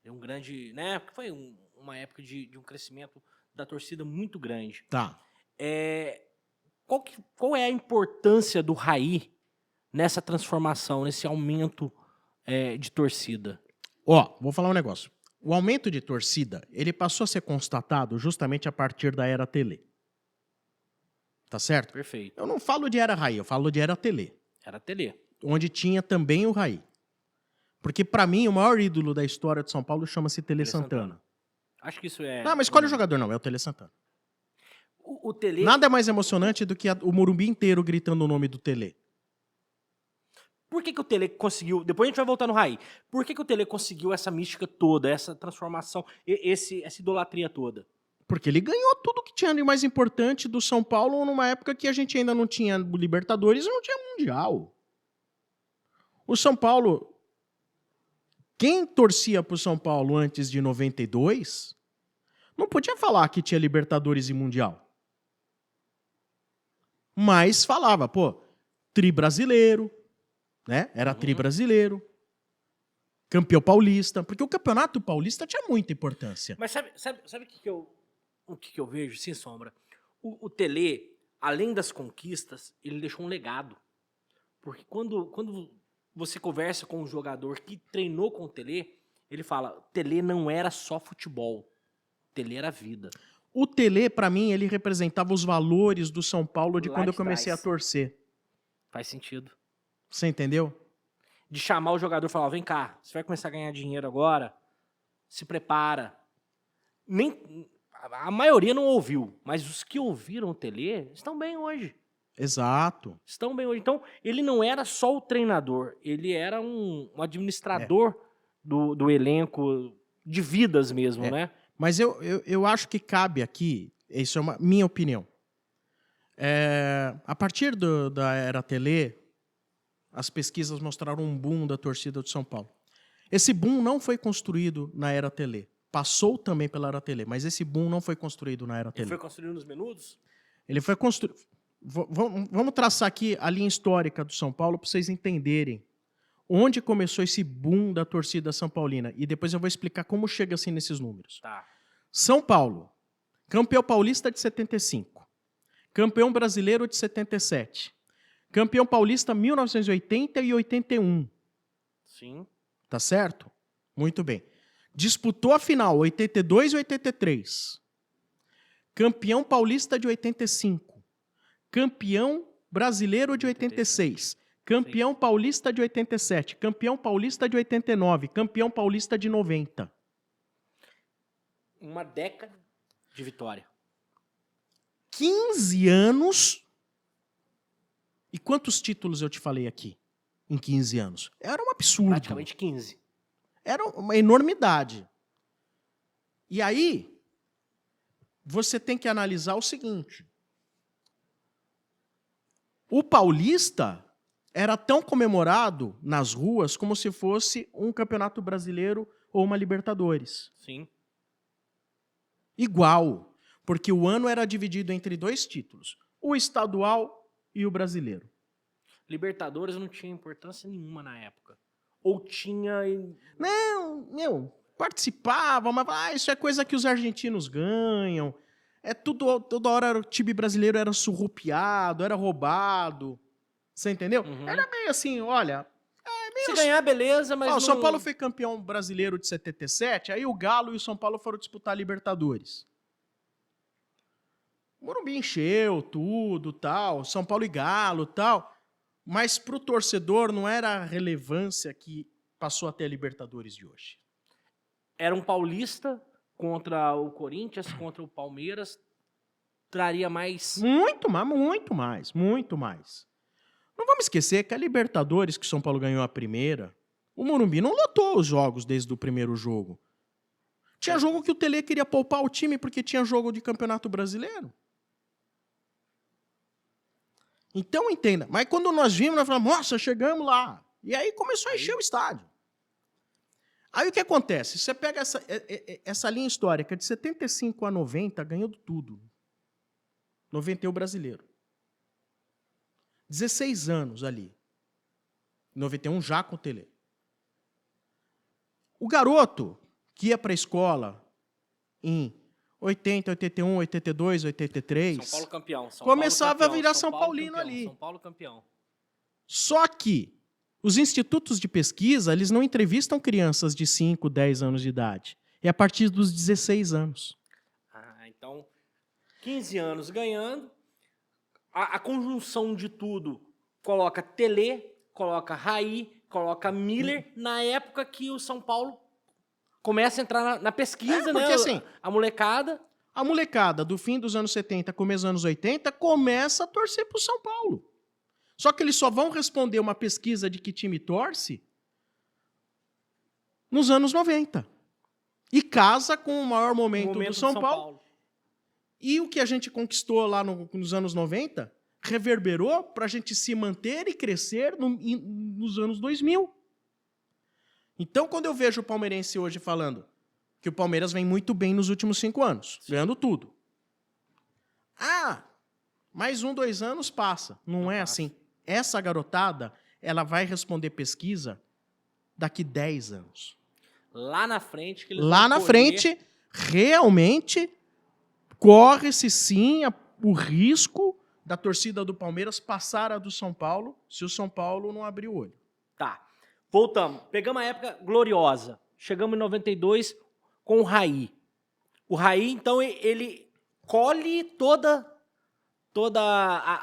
Deu um grande, né? Foi uma época de um crescimento da torcida muito grande. Tá. Qual é a importância do Raí nessa transformação, nesse aumento de torcida? Vou falar um negócio. O aumento de torcida, ele passou a ser constatado justamente a partir da era Tele. Tá certo? Perfeito. Eu não falo de era Raí, eu falo de era Tele. Era Tele. Onde tinha também o Raí. Porque, pra mim, o maior ídolo da história de São Paulo chama-se Tele Santana. Acho que isso é... Não, mas escolhe o jogador não, é o Tele Santana. O Tele... Nada é mais emocionante do que o Morumbi inteiro gritando o nome do Tele. Por que o Tele conseguiu... Depois a gente vai voltar no Raí. Por que o Tele conseguiu essa mística toda, essa transformação, essa idolatria toda? Porque ele ganhou tudo que tinha de mais importante do São Paulo numa época que a gente ainda não tinha Libertadores e não tinha Mundial. O São Paulo... Quem torcia pro São Paulo antes de 92 não podia falar que tinha Libertadores e Mundial. Mas falava, tri brasileiro, né? Era tri brasileiro. Campeão paulista. Porque o campeonato paulista tinha muita importância. Mas sabe o que eu vejo, sem sombra? O Tele, além das conquistas, ele deixou um legado. Porque quando você conversa com um jogador que treinou com o Tele, ele fala, Tele não era só futebol, Tele era vida. O Tele, pra mim, ele representava os valores do São Paulo de quando eu comecei a torcer. Faz sentido. Você entendeu? De chamar o jogador e falar, vem cá, você vai começar a ganhar dinheiro agora, se prepara. A maioria não ouviu, mas os que ouviram o Tele estão bem hoje. Exato. Estão bem hoje. Então, ele não era só o treinador, ele era um administrador do elenco, de vidas mesmo, né? Mas eu acho que cabe aqui, isso é minha opinião. A partir da era Tele, as pesquisas mostraram um boom da torcida do São Paulo. Esse boom não foi construído na era Tele. Passou também pela era Tele, mas esse boom não foi construído na era Tele. Ele foi construído nos Menudos? Ele foi construído... Vamos traçar aqui a linha histórica do São Paulo para vocês entenderem onde começou esse boom da torcida são paulina. E depois eu vou explicar como chega assim nesses números. Tá. São Paulo, campeão paulista de 75. Campeão brasileiro de 77. Campeão paulista 1980 e 81. Sim. Tá certo? Muito bem. Disputou a final 82 e 83. Campeão paulista de 85. Campeão brasileiro de 86. Campeão paulista de 87. Campeão paulista de 89. Campeão paulista de 90. Uma década de vitória. 15 anos. E quantos títulos eu te falei aqui? Em 15 anos. Era um absurdo. Praticamente 15. Era uma enormidade. E aí, você tem que analisar o seguinte. O Paulista era tão comemorado nas ruas como se fosse um Campeonato Brasileiro ou uma Libertadores. Sim. Igual, porque o ano era dividido entre 2 títulos, o estadual e o brasileiro. Libertadores não tinha importância nenhuma na época. Ou tinha... Não, participava, mas isso é coisa que os argentinos ganham. É tudo, toda hora o time brasileiro era surrupiado, era roubado. Você entendeu? Uhum. Era meio assim, olha... Se ganhar, beleza, mas Ó, não... o São Paulo foi campeão brasileiro de 77, aí o Galo e o São Paulo foram disputar a Libertadores. O Morumbi encheu tudo, tal, São Paulo e Galo, tal, mas pro torcedor não era a relevância que passou até a Libertadores de hoje. Era um paulista contra o Corinthians, contra o Palmeiras, traria mais... Muito mais. Não vamos esquecer que a Libertadores, que o São Paulo ganhou a primeira, o Morumbi não lotou os jogos desde o primeiro jogo. Tinha jogo que o Tele queria poupar o time porque tinha jogo de Campeonato Brasileiro. Então entenda. Mas quando nós vimos, nós falamos, nossa, chegamos lá. E aí começou a encher o estádio. Aí o que acontece? Você pega essa linha histórica de 75 a 90, ganhando tudo. 91 brasileiro. 16 anos ali. 91 já com o Tele. O garoto que ia para a escola em 80, 81, 82, 83... São Paulo campeão. Começava a virar São Paulino ali. São Paulo campeão. Só que os institutos de pesquisa, eles não entrevistam crianças de 5, 10 anos de idade. É a partir dos 16 anos. Ah, então, 15 anos ganhando. A conjunção de tudo coloca Tele, coloca Raí, coloca Miller, na época que o São Paulo começa a entrar na pesquisa, porque né? assim, A molecada. a molecada do fim dos anos 70, começo dos anos 80, começa a torcer pro São Paulo. Só que eles só vão responder uma pesquisa de que time torce nos anos 90. E casa com o maior momento do São Paulo. E o que a gente conquistou lá nos anos 90 reverberou para a gente se manter e crescer nos anos 2000. Então, quando eu vejo o palmeirense hoje falando que o Palmeiras vem muito bem nos últimos 5 anos, ganhando tudo. Ah, mais 1, 2 anos passa. Não é assim. Essa garotada, ela vai responder pesquisa daqui 10 anos. Lá na frente, que eles lá vão na colher... frente, realmente, corre-se sim o risco da torcida do Palmeiras passar a do São Paulo, se o São Paulo não abrir o olho. Tá, voltamos. Pegamos a época gloriosa. Chegamos em 92 com o Raí. O Raí, então, ele colhe todas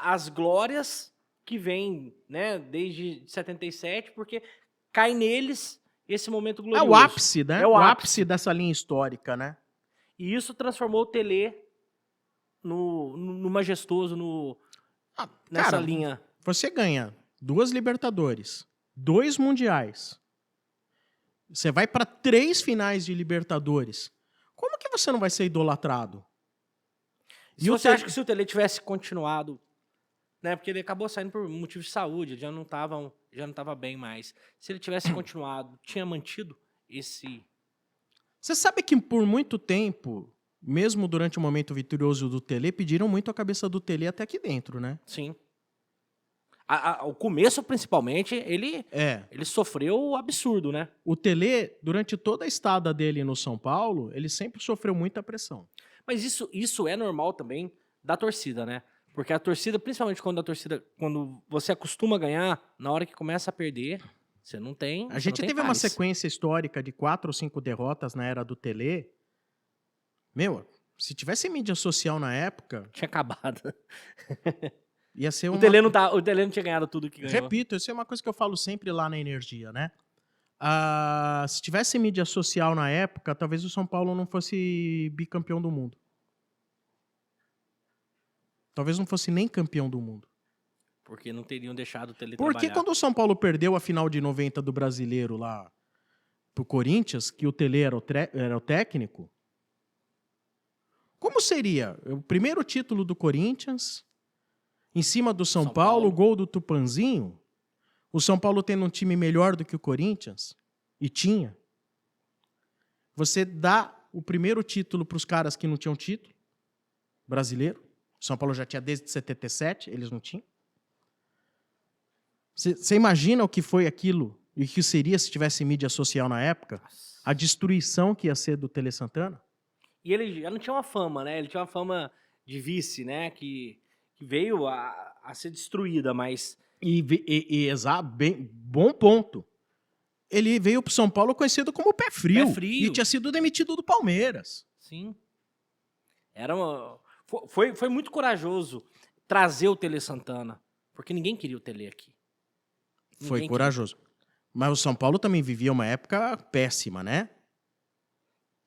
as glórias que vêm, né, desde 77, porque cai neles esse momento glorioso. É o ápice, né? É o ápice dessa linha histórica, né? E isso transformou o Tele no majestoso, nessa cara, linha. Você ganha 2 Libertadores, 2 Mundiais. Você vai para 3 finais de Libertadores. Como que você não vai ser idolatrado? E você acha que se o Tele tivesse continuado, né, porque ele acabou saindo por motivo de saúde, ele já não estava bem mais. Se ele tivesse continuado, tinha mantido esse... Você sabe que por muito tempo, mesmo durante o momento vitorioso do Tele, pediram muito a cabeça do Tele até aqui dentro, né? Sim. O começo, principalmente, ele sofreu absurdo, né? O Tele, durante toda a estada dele no São Paulo, ele sempre sofreu muita pressão. Mas isso é normal também da torcida, né? Porque a torcida, principalmente quando você acostuma a ganhar, na hora que começa a perder, você não tem. A gente teve uma sequência histórica de 4 ou 5 derrotas na era do Tele. Meu, se tivesse mídia social na época... Tinha acabado. Ia ser o Tele não tinha ganhado tudo que ganhou. Repito, isso é uma coisa que eu falo sempre lá na Energia, né? Se tivesse mídia social na época, talvez o São Paulo não fosse bicampeão do mundo. Talvez não fosse nem campeão do mundo. Porque não teriam deixado o Tele Porque trabalhar. quando o São Paulo perdeu a final de 90 do Brasileiro lá pro Corinthians, que o Tele era o técnico, como seria? O primeiro título do Corinthians, em cima do São Paulo, gol do Tupanzinho, o São Paulo tendo um time melhor do que o Corinthians, e tinha. Você dá o primeiro título para os caras que não tinham título brasileiro. O São Paulo já tinha desde 77, eles não tinham. Você imagina o que foi aquilo e o que seria se tivesse mídia social na época? A destruição que ia ser do Tele Santana? E ele já não tinha uma fama, né? Ele tinha uma fama de vice, né? Que veio a ser destruída, mas... Bom ponto. Ele veio pro São Paulo conhecido como Pé Frio. Pé frio. E tinha sido demitido do Palmeiras. Sim. Foi muito corajoso trazer o Tele Santana, porque ninguém queria o Tele aqui. Foi corajoso. Mas o São Paulo também vivia uma época péssima, né?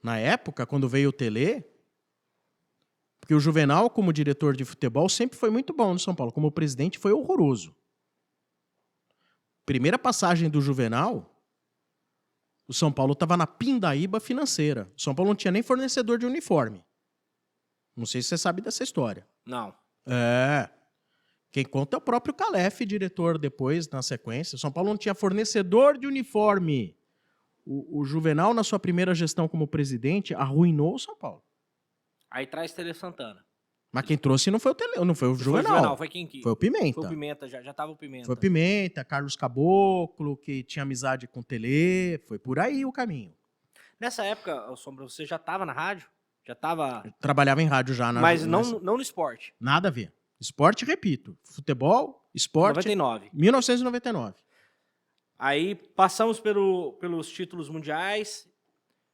Na época, quando veio o Tele, porque o Juvenal, como diretor de futebol, sempre foi muito bom no São Paulo. Como presidente, foi horroroso. Primeira passagem do Juvenal, o São Paulo estava na pindaíba financeira. O São Paulo não tinha nem fornecedor de uniforme. Não sei se você sabe dessa história. Não. Quem conta é o próprio Calef, diretor, depois, na sequência. O São Paulo não tinha fornecedor de uniforme. O Juvenal, na sua primeira gestão como presidente, arruinou o São Paulo. Aí traz Tele Santana. Mas quem trouxe não foi o Juvenal. Foi quem que? Foi o Pimenta. Foi o Pimenta, já tava o Pimenta. Foi o Pimenta, Carlos Caboclo, que tinha amizade com o Tele. Foi por aí o caminho. Nessa época, Sombra, você já tava na rádio? Já tava... Eu trabalhava em rádio já. Mas não no esporte. Nada a ver. Esporte, repito. Futebol, esporte... 99. 1999. Aí passamos pelos títulos mundiais,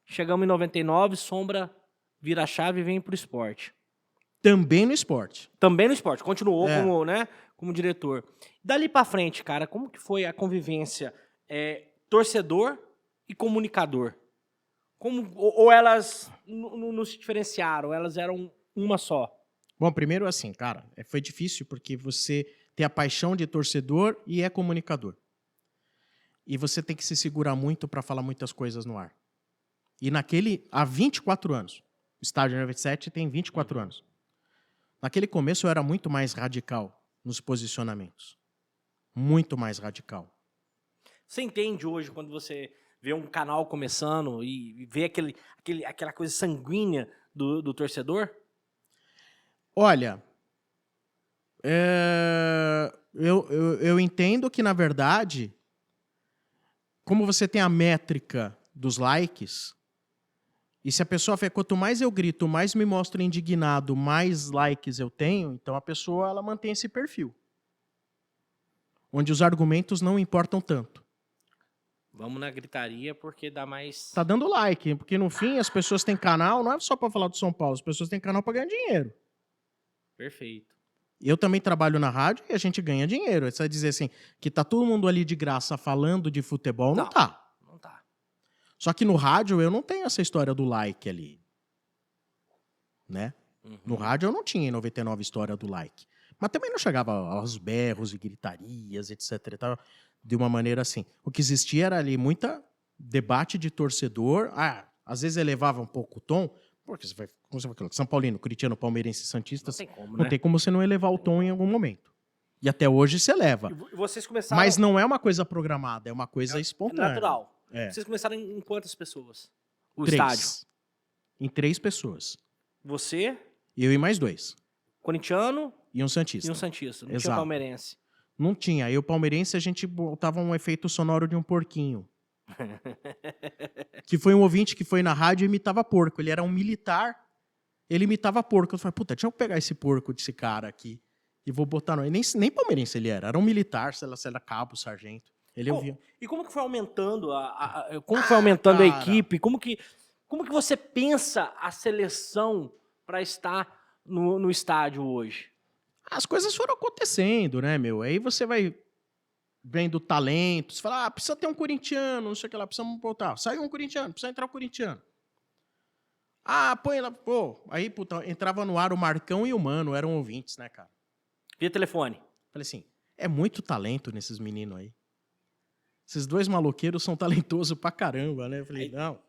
chegamos em 99, Sombra vira a chave e vem pro esporte. Também no esporte. Também no esporte, continuou como diretor. Dali pra frente, cara, como que foi a convivência torcedor e comunicador? Ou elas não se diferenciaram, elas eram uma só? Bom, primeiro assim, cara, foi difícil porque você tem a paixão de torcedor e é comunicador. E você tem que se segurar muito para falar muitas coisas no ar. E há 24 anos, o estádio 97 tem 24 anos. Naquele começo eu era muito mais radical nos posicionamentos. Muito mais radical. Você entende hoje, quando você vê um canal começando e vê aquela coisa sanguínea do torcedor? Olha, eu entendo que, na verdade, como você tem a métrica dos likes, e se a pessoa vê, quanto mais eu grito, mais me mostro indignado, mais likes eu tenho, então a pessoa ela mantém esse perfil. Onde os argumentos não importam tanto. Vamos na gritaria porque dá mais... Tá dando like, porque no fim as pessoas têm canal, não é só para falar do São Paulo, as pessoas têm canal para ganhar dinheiro. Perfeito. Eu também trabalho na rádio e a gente ganha dinheiro. Você vai dizer assim, que tá todo mundo ali de graça falando de futebol, não tá. Não tá. Só que no rádio eu não tenho essa história do like ali. Né? Uhum. No rádio eu não tinha em 99 história do like. Mas também não chegava aos berros e gritarias, etc. E tal, de uma maneira assim. O que existia era ali muita debate de torcedor. Às vezes elevava um pouco o tom, porque como você falou, São Paulino, Curitiano, Palmeirense, Santista, não tem como você não elevar o tom em algum momento. E até hoje você eleva. E vocês começaram... Mas não é uma coisa programada, é uma coisa espontânea. Natural. É. Vocês começaram em quantas pessoas? O 3. estádio? Em 3 pessoas. Você, Eu e mais 2. corintiano E um Santista. e um santista. Não tinha Exato. palmeirense. Não tinha. Aí o palmeirense a gente botava um efeito sonoro de um porquinho. Que foi um ouvinte que foi na rádio e imitava porco. Ele era um militar, ele imitava porco. Eu falei, puta, deixa eu pegar esse porco desse cara aqui e vou botar no... Nem palmeirense ele era um militar, sei lá, cabo, sargento. Ele ouvia. E como que foi aumentando como foi aumentando a cara. equipe? Como que você pensa a seleção para estar no estádio hoje? As coisas foram acontecendo, né, meu? Aí você vai vem do talento. Você fala, precisa ter um corintiano, não sei o que lá, precisamos botar. Saiu um corintiano, precisa entrar um corintiano. Põe lá, pô. Aí, puta, entrava no ar o Marcão e o Mano, eram ouvintes, né, cara? Via telefone. Falei assim, é muito talento nesses meninos aí. Esses dois maloqueiros são talentosos pra caramba, né? Eu falei, não.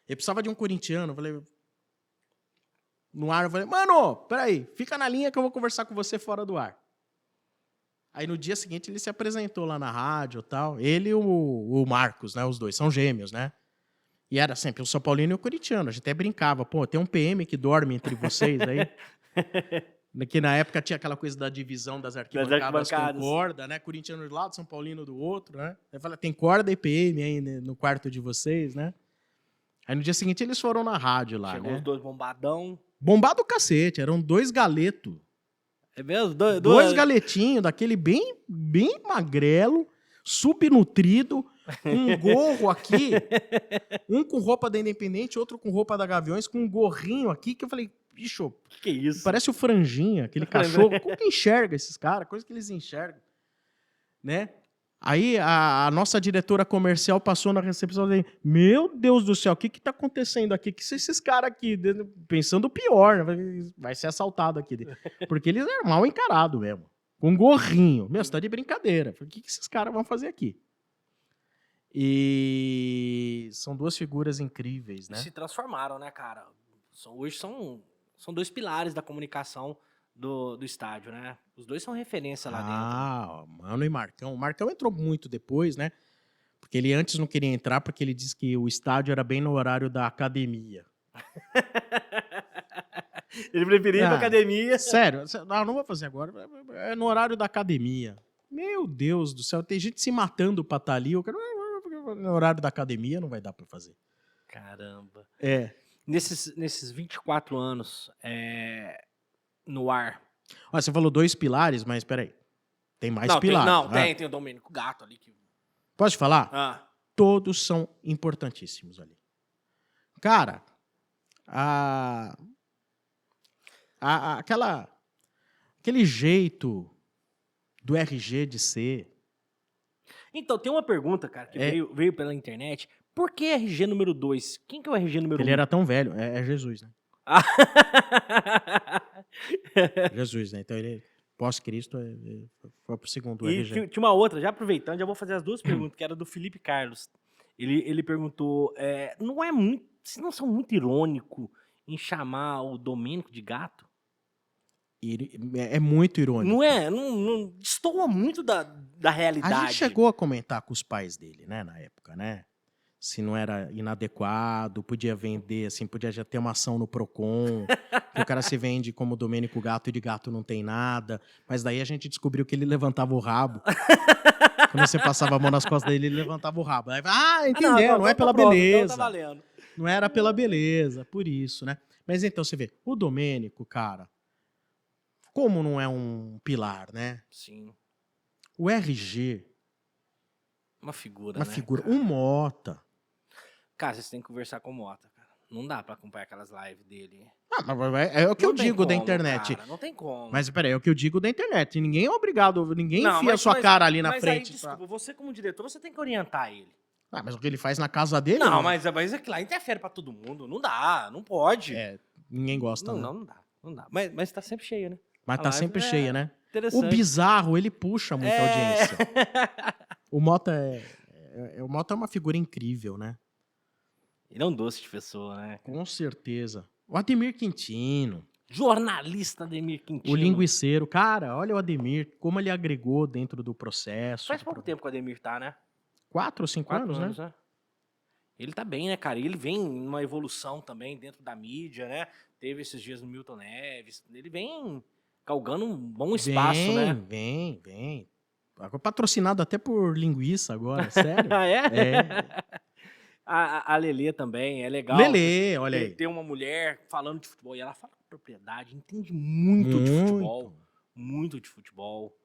Eu precisava de um corintiano. Eu falei, no ar, eu falei, mano, peraí, fica na linha que eu vou conversar com você fora do ar. Aí no dia seguinte ele se apresentou lá na rádio e tal. Ele e o Marcos, né? Os dois, são gêmeos, né? E era sempre o São Paulino e o corintiano. A gente até brincava, pô, tem um PM que dorme entre vocês aí. Que na época tinha aquela coisa da divisão das arquibancadas com corda, né? Corintiano de lado, São Paulino do outro, né? Aí fala, tem corda e PM aí no quarto de vocês, né? Aí no dia seguinte eles foram na rádio lá, Chegou né? os dois bombadão. Bombado o cacete, eram dois galetos. É mesmo? Dois galetinhos, daquele bem magrelo, subnutrido, com um gorro aqui, um com roupa da Independente, outro com roupa da Gaviões, com um gorrinho aqui, que eu falei, bicho, que é isso? Parece o Franjinha, aquele cachorro. Como que enxerga esses caras? Coisa que eles enxergam, né? Aí a nossa diretora comercial passou na recepção e disse, meu Deus do céu, o que tá acontecendo aqui? Que são esses caras aqui? Pensando o pior, né? Vai ser assaltado aqui. Porque eles eram mal encarados mesmo. Com um gorrinho. Meu, você tá de brincadeira. O que esses caras vão fazer aqui? E são duas figuras incríveis, né? Se transformaram, né, cara? Hoje são dois pilares da comunicação do estádio, né? Os dois são referência lá dentro. Mano e Marcão. O Marcão entrou muito depois, né? Porque ele antes não queria entrar porque ele disse que o estádio era bem no horário da academia. Ele preferia ir pra academia. Sério, não vou fazer agora. É no horário da academia. Meu Deus do céu, tem gente se matando pra estar ali. No horário da academia não vai dar pra fazer. Caramba. Nesses 24 anos no ar. Você falou dois pilares, mas peraí. Tem mais pilares. Tem o Domênico Gato ali. Posso te falar? Todos são importantíssimos ali. Cara, aquele jeito do RG de ser. Então, tem uma pergunta, cara, que veio pela internet. Por que RG número 2? Quem que é o RG número 1? Ele era tão velho. É Jesus, né? Jesus, né? Então ele, pós-Cristo, foi pro segundo RG. Tinha uma outra, já aproveitando, já vou fazer as duas perguntas, que era do Felipe Carlos. Ele perguntou, vocês não são muito irônico em chamar o Domênico de gato? É muito irônico. Não é? Não destoa muito da realidade. A gente chegou a comentar com os pais dele, né, na época, né? Se não era inadequado, podia vender, assim, podia já ter uma ação no Procon, que o cara se vende como Domênico Gato e de gato não tem nada. Mas daí a gente descobriu que ele levantava o rabo. Quando você passava a mão nas costas dele, ele levantava o rabo. Aí, entendeu? Não é pela beleza. Então tá valendo. Não era pela beleza, por isso, né? Mas então você vê, o Domênico, cara, como não é um pilar, né? Sim. O RG. Uma figura, Uma né? figura. Cara? Um Mota. Cara, vocês têm que conversar com o Mota, cara. Não dá pra acompanhar aquelas lives dele. Mas é o que eu digo da internet. Cara, não tem como. Mas peraí, é o que eu digo da internet. Ninguém é obrigado, ninguém enfia a sua cara ali na frente. Aí, desculpa, você como diretor, você tem que orientar ele. Mas o que ele faz na casa dele... Não, mas é que lá interfere pra todo mundo. Não dá, não pode. Ninguém gosta, não dá. Mas tá sempre cheio, né? Mas tá sempre cheia, né? Interessante. O bizarro, ele puxa muita audiência. O Mota o Mota é uma figura incrível, né? Ele é um doce de pessoa, né? Com certeza. O Ademir Quintino. Jornalista Ademir Quintino. O linguiceiro. Cara, olha o Ademir, como ele agregou dentro do processo. Faz pouco tempo que o Ademir tá, né? 4 ou 5 anos, né? Ele tá bem, né, cara? E ele vem numa evolução também dentro da mídia, né? Teve esses dias no Milton Neves. Ele vem galgando um bom espaço, né? Vem. Patrocinado até por linguiça agora, sério. A Lelê também, é legal. Lelê, olha aí. Tem uma mulher falando de futebol e ela fala com propriedade, entende muito de futebol. Muito de futebol.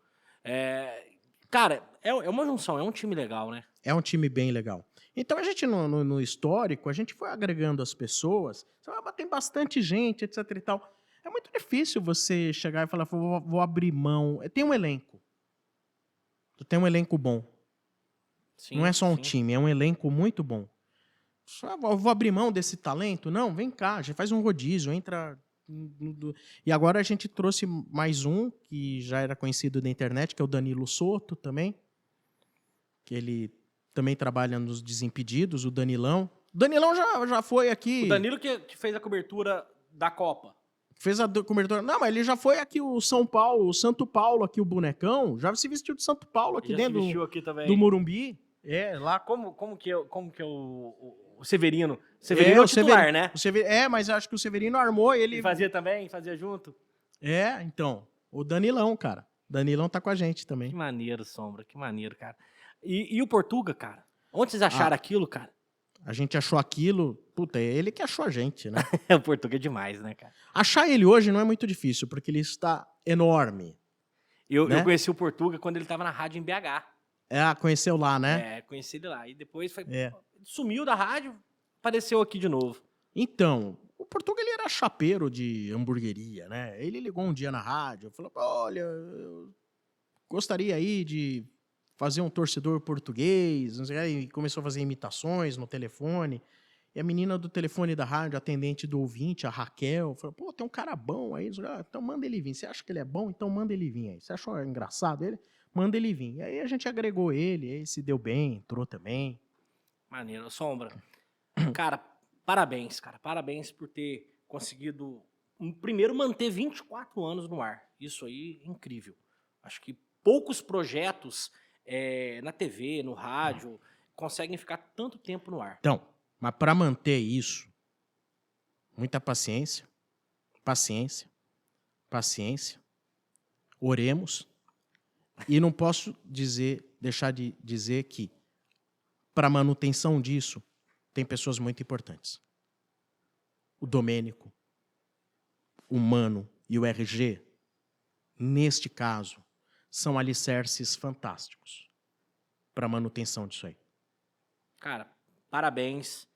Cara, é uma junção, é um time legal, né? É um time bem legal. Então a gente, no histórico, a gente foi agregando as pessoas. Tem bastante gente, etc e tal. É muito difícil você chegar e falar, vou abrir mão. Tem um elenco. Tu tem um elenco bom. Sim, Não é só um sim. time, é um elenco muito bom. Só vou abrir mão desse talento? Não, vem cá, a gente faz um rodízio, entra... E agora a gente trouxe mais um, que já era conhecido da internet, que é o Danilo Soto também, que ele também trabalha nos Desimpedidos, o Danilão. O Danilão já foi aqui... O Danilo que fez a cobertura da Copa. Fez a cobertura... Não, mas ele já foi aqui o São Paulo, o Santo Paulo aqui, o bonecão, já se vestiu de Santo Paulo aqui Já dentro se vestiu aqui também. do Morumbi. É, lá... Como que é o Severino? Severino é o titular, né? Mas eu acho que o Severino armou ele... Ele fazia também? Fazia junto? É, então. O Danilão, cara. Danilão tá com a gente também. Que maneiro, Sombra. Que maneiro, cara. E o Portuga, cara? Onde vocês acharam aquilo, cara? A gente achou aquilo... Puta, é ele que achou a gente, né? O Portuga é demais, né, cara? Achar ele hoje não é muito difícil, porque ele está enorme. Eu Né? conheci o Portuga quando ele tava na rádio em BH. Conheceu lá, né? Conheci ele lá. E depois É. sumiu da rádio, apareceu aqui de novo. Então, o Portuga ele era chapeiro de hamburgueria, né? Ele ligou um dia na rádio, falou: olha, eu gostaria aí de fazer um torcedor português, não sei, e começou a fazer imitações no telefone. E a menina do telefone da rádio, atendente do ouvinte, a Raquel, falou: pô, tem um cara bom aí, então manda ele vir. Você acha que ele é bom? Então manda ele vir aí. Você achou engraçado ele? Manda ele vir. E aí a gente agregou ele, aí se deu bem, entrou também. Maneiro. Sombra, cara, parabéns, cara. Parabéns por ter conseguido, primeiro, manter 24 anos no ar. Isso aí é incrível. Acho que poucos projetos na TV, no rádio, conseguem ficar tanto tempo no ar. Então, mas para manter isso, muita paciência, oremos. E não posso deixar de dizer que, para manutenção disso, tem pessoas muito importantes. O Domênico, o Mano e o RG, neste caso, são alicerces fantásticos para a manutenção disso aí. Cara, parabéns.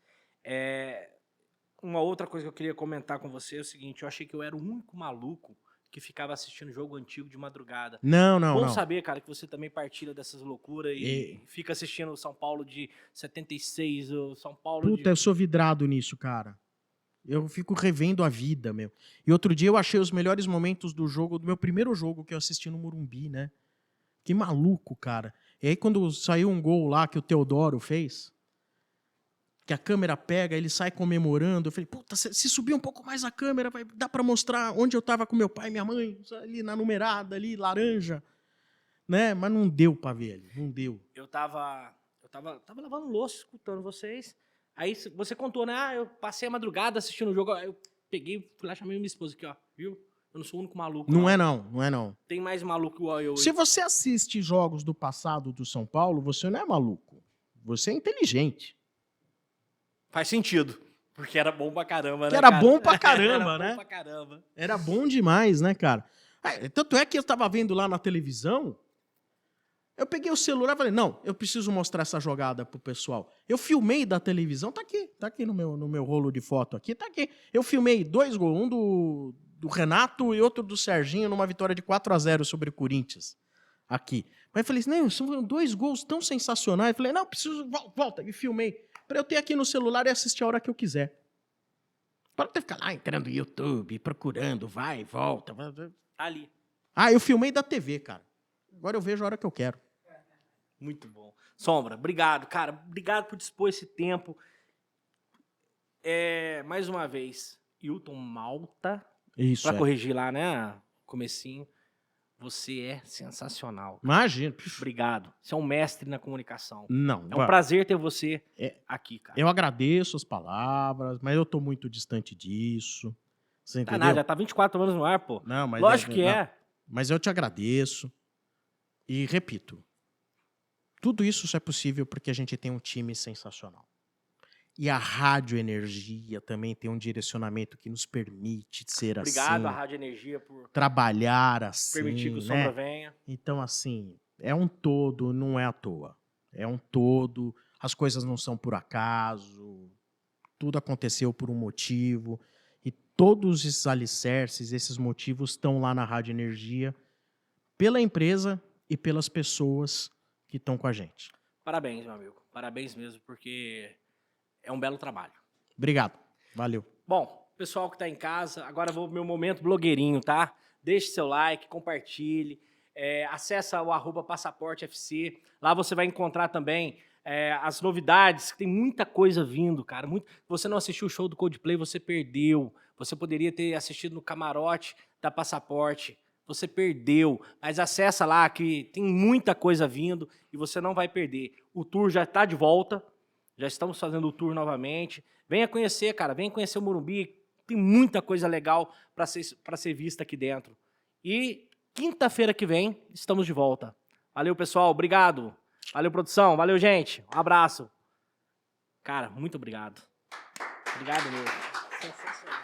Uma outra coisa que eu queria comentar com você é o seguinte: eu achei que eu era o único maluco que ficava assistindo jogo antigo de madrugada. Não. Bom saber, cara, que você também partilha dessas loucuras e fica assistindo o São Paulo de 76, o São Paulo Puta, eu sou vidrado nisso, cara. Eu fico revendo a vida, meu. E outro dia eu achei os melhores momentos do jogo, do meu primeiro jogo que eu assisti no Morumbi, né? Que maluco, cara. E aí quando saiu um gol lá que o Teodoro fez, que a câmera pega, ele sai comemorando, eu falei, puta, se subir um pouco mais a câmera, vai dar pra mostrar onde eu tava com meu pai e minha mãe, ali na numerada, ali, laranja, né? Mas não deu pra ver ali, não deu. Eu tava lavando louça, escutando vocês. Aí você contou, né? Eu passei a madrugada assistindo o jogo. Aí eu peguei, fui lá, chamei minha esposa aqui, ó. Viu? Eu não sou o único maluco. Não é não. Tem mais maluco igual eu. Se você assiste jogos do passado do São Paulo, você não é maluco. Você é inteligente. Faz sentido. Porque era bom pra caramba, Que né, era cara? bom pra caramba, Era né? bom pra caramba. Era bom demais, né, cara? Tanto é que eu tava vendo lá na televisão, eu peguei o celular e falei, não, eu preciso mostrar essa jogada pro pessoal. Eu filmei da televisão, tá aqui no meu rolo de foto aqui, tá aqui. Eu filmei 2 gols, um do Renato e outro do Serginho numa vitória de 4-0 sobre o Corinthians. Aqui. Mas eu falei, não, são 2 gols tão sensacionais. Eu falei, não, preciso, volta, e filmei. Pra eu ter aqui no celular e assistir a hora que eu quiser. Para ter que ficar lá entrando no YouTube, procurando, vai e volta. Ali. Eu filmei da TV, cara. Agora eu vejo a hora que eu quero. Muito bom. Sombra, obrigado, cara. Obrigado por dispor esse tempo. Mais uma vez, Hilton Malta. Isso, Pra corrigir lá, né? Comecinho. Você é sensacional. Imagina. Obrigado. Você é um mestre na comunicação. Não. É um prazer ter você aqui, cara. Eu agradeço as palavras, mas eu tô muito distante disso. Você entendeu? Nada, já tá 24 anos no ar, pô. Não, mas Lógico que é. Mas eu te agradeço. E repito, tudo isso só é possível porque a gente tem um time sensacional. E a Rádio Energia também tem um direcionamento que nos permite ser Obrigado assim. à Rádio Energia por trabalhar assim, permitir que o Sombra venha. Então, assim, é um todo, não é à toa. É um todo, as coisas não são por acaso, tudo aconteceu por um motivo. E todos esses alicerces, esses motivos estão lá na Rádio Energia, pela empresa e pelas pessoas que estão com a gente. Parabéns, meu amigo. Parabéns mesmo, porque é um belo trabalho. Obrigado. Valeu. Bom, pessoal que está em casa, agora vou pro meu momento blogueirinho, tá? Deixe seu like, compartilhe, acessa o @passaportefc. Lá você vai encontrar também as novidades, que tem muita coisa vindo, cara. Você não assistiu o show do Coldplay, você perdeu. Você poderia ter assistido no camarote da Passaporte. Você perdeu, mas acessa lá que tem muita coisa vindo e você não vai perder. O tour já está de volta, já estamos fazendo o tour novamente. Venha conhecer, cara, venha conhecer o Morumbi, tem muita coisa legal para ser vista aqui dentro. E quinta-feira que vem estamos de volta. Valeu, pessoal, obrigado. Valeu, produção, valeu, gente. Um abraço. Cara, muito obrigado. Obrigado mesmo. Sensacional.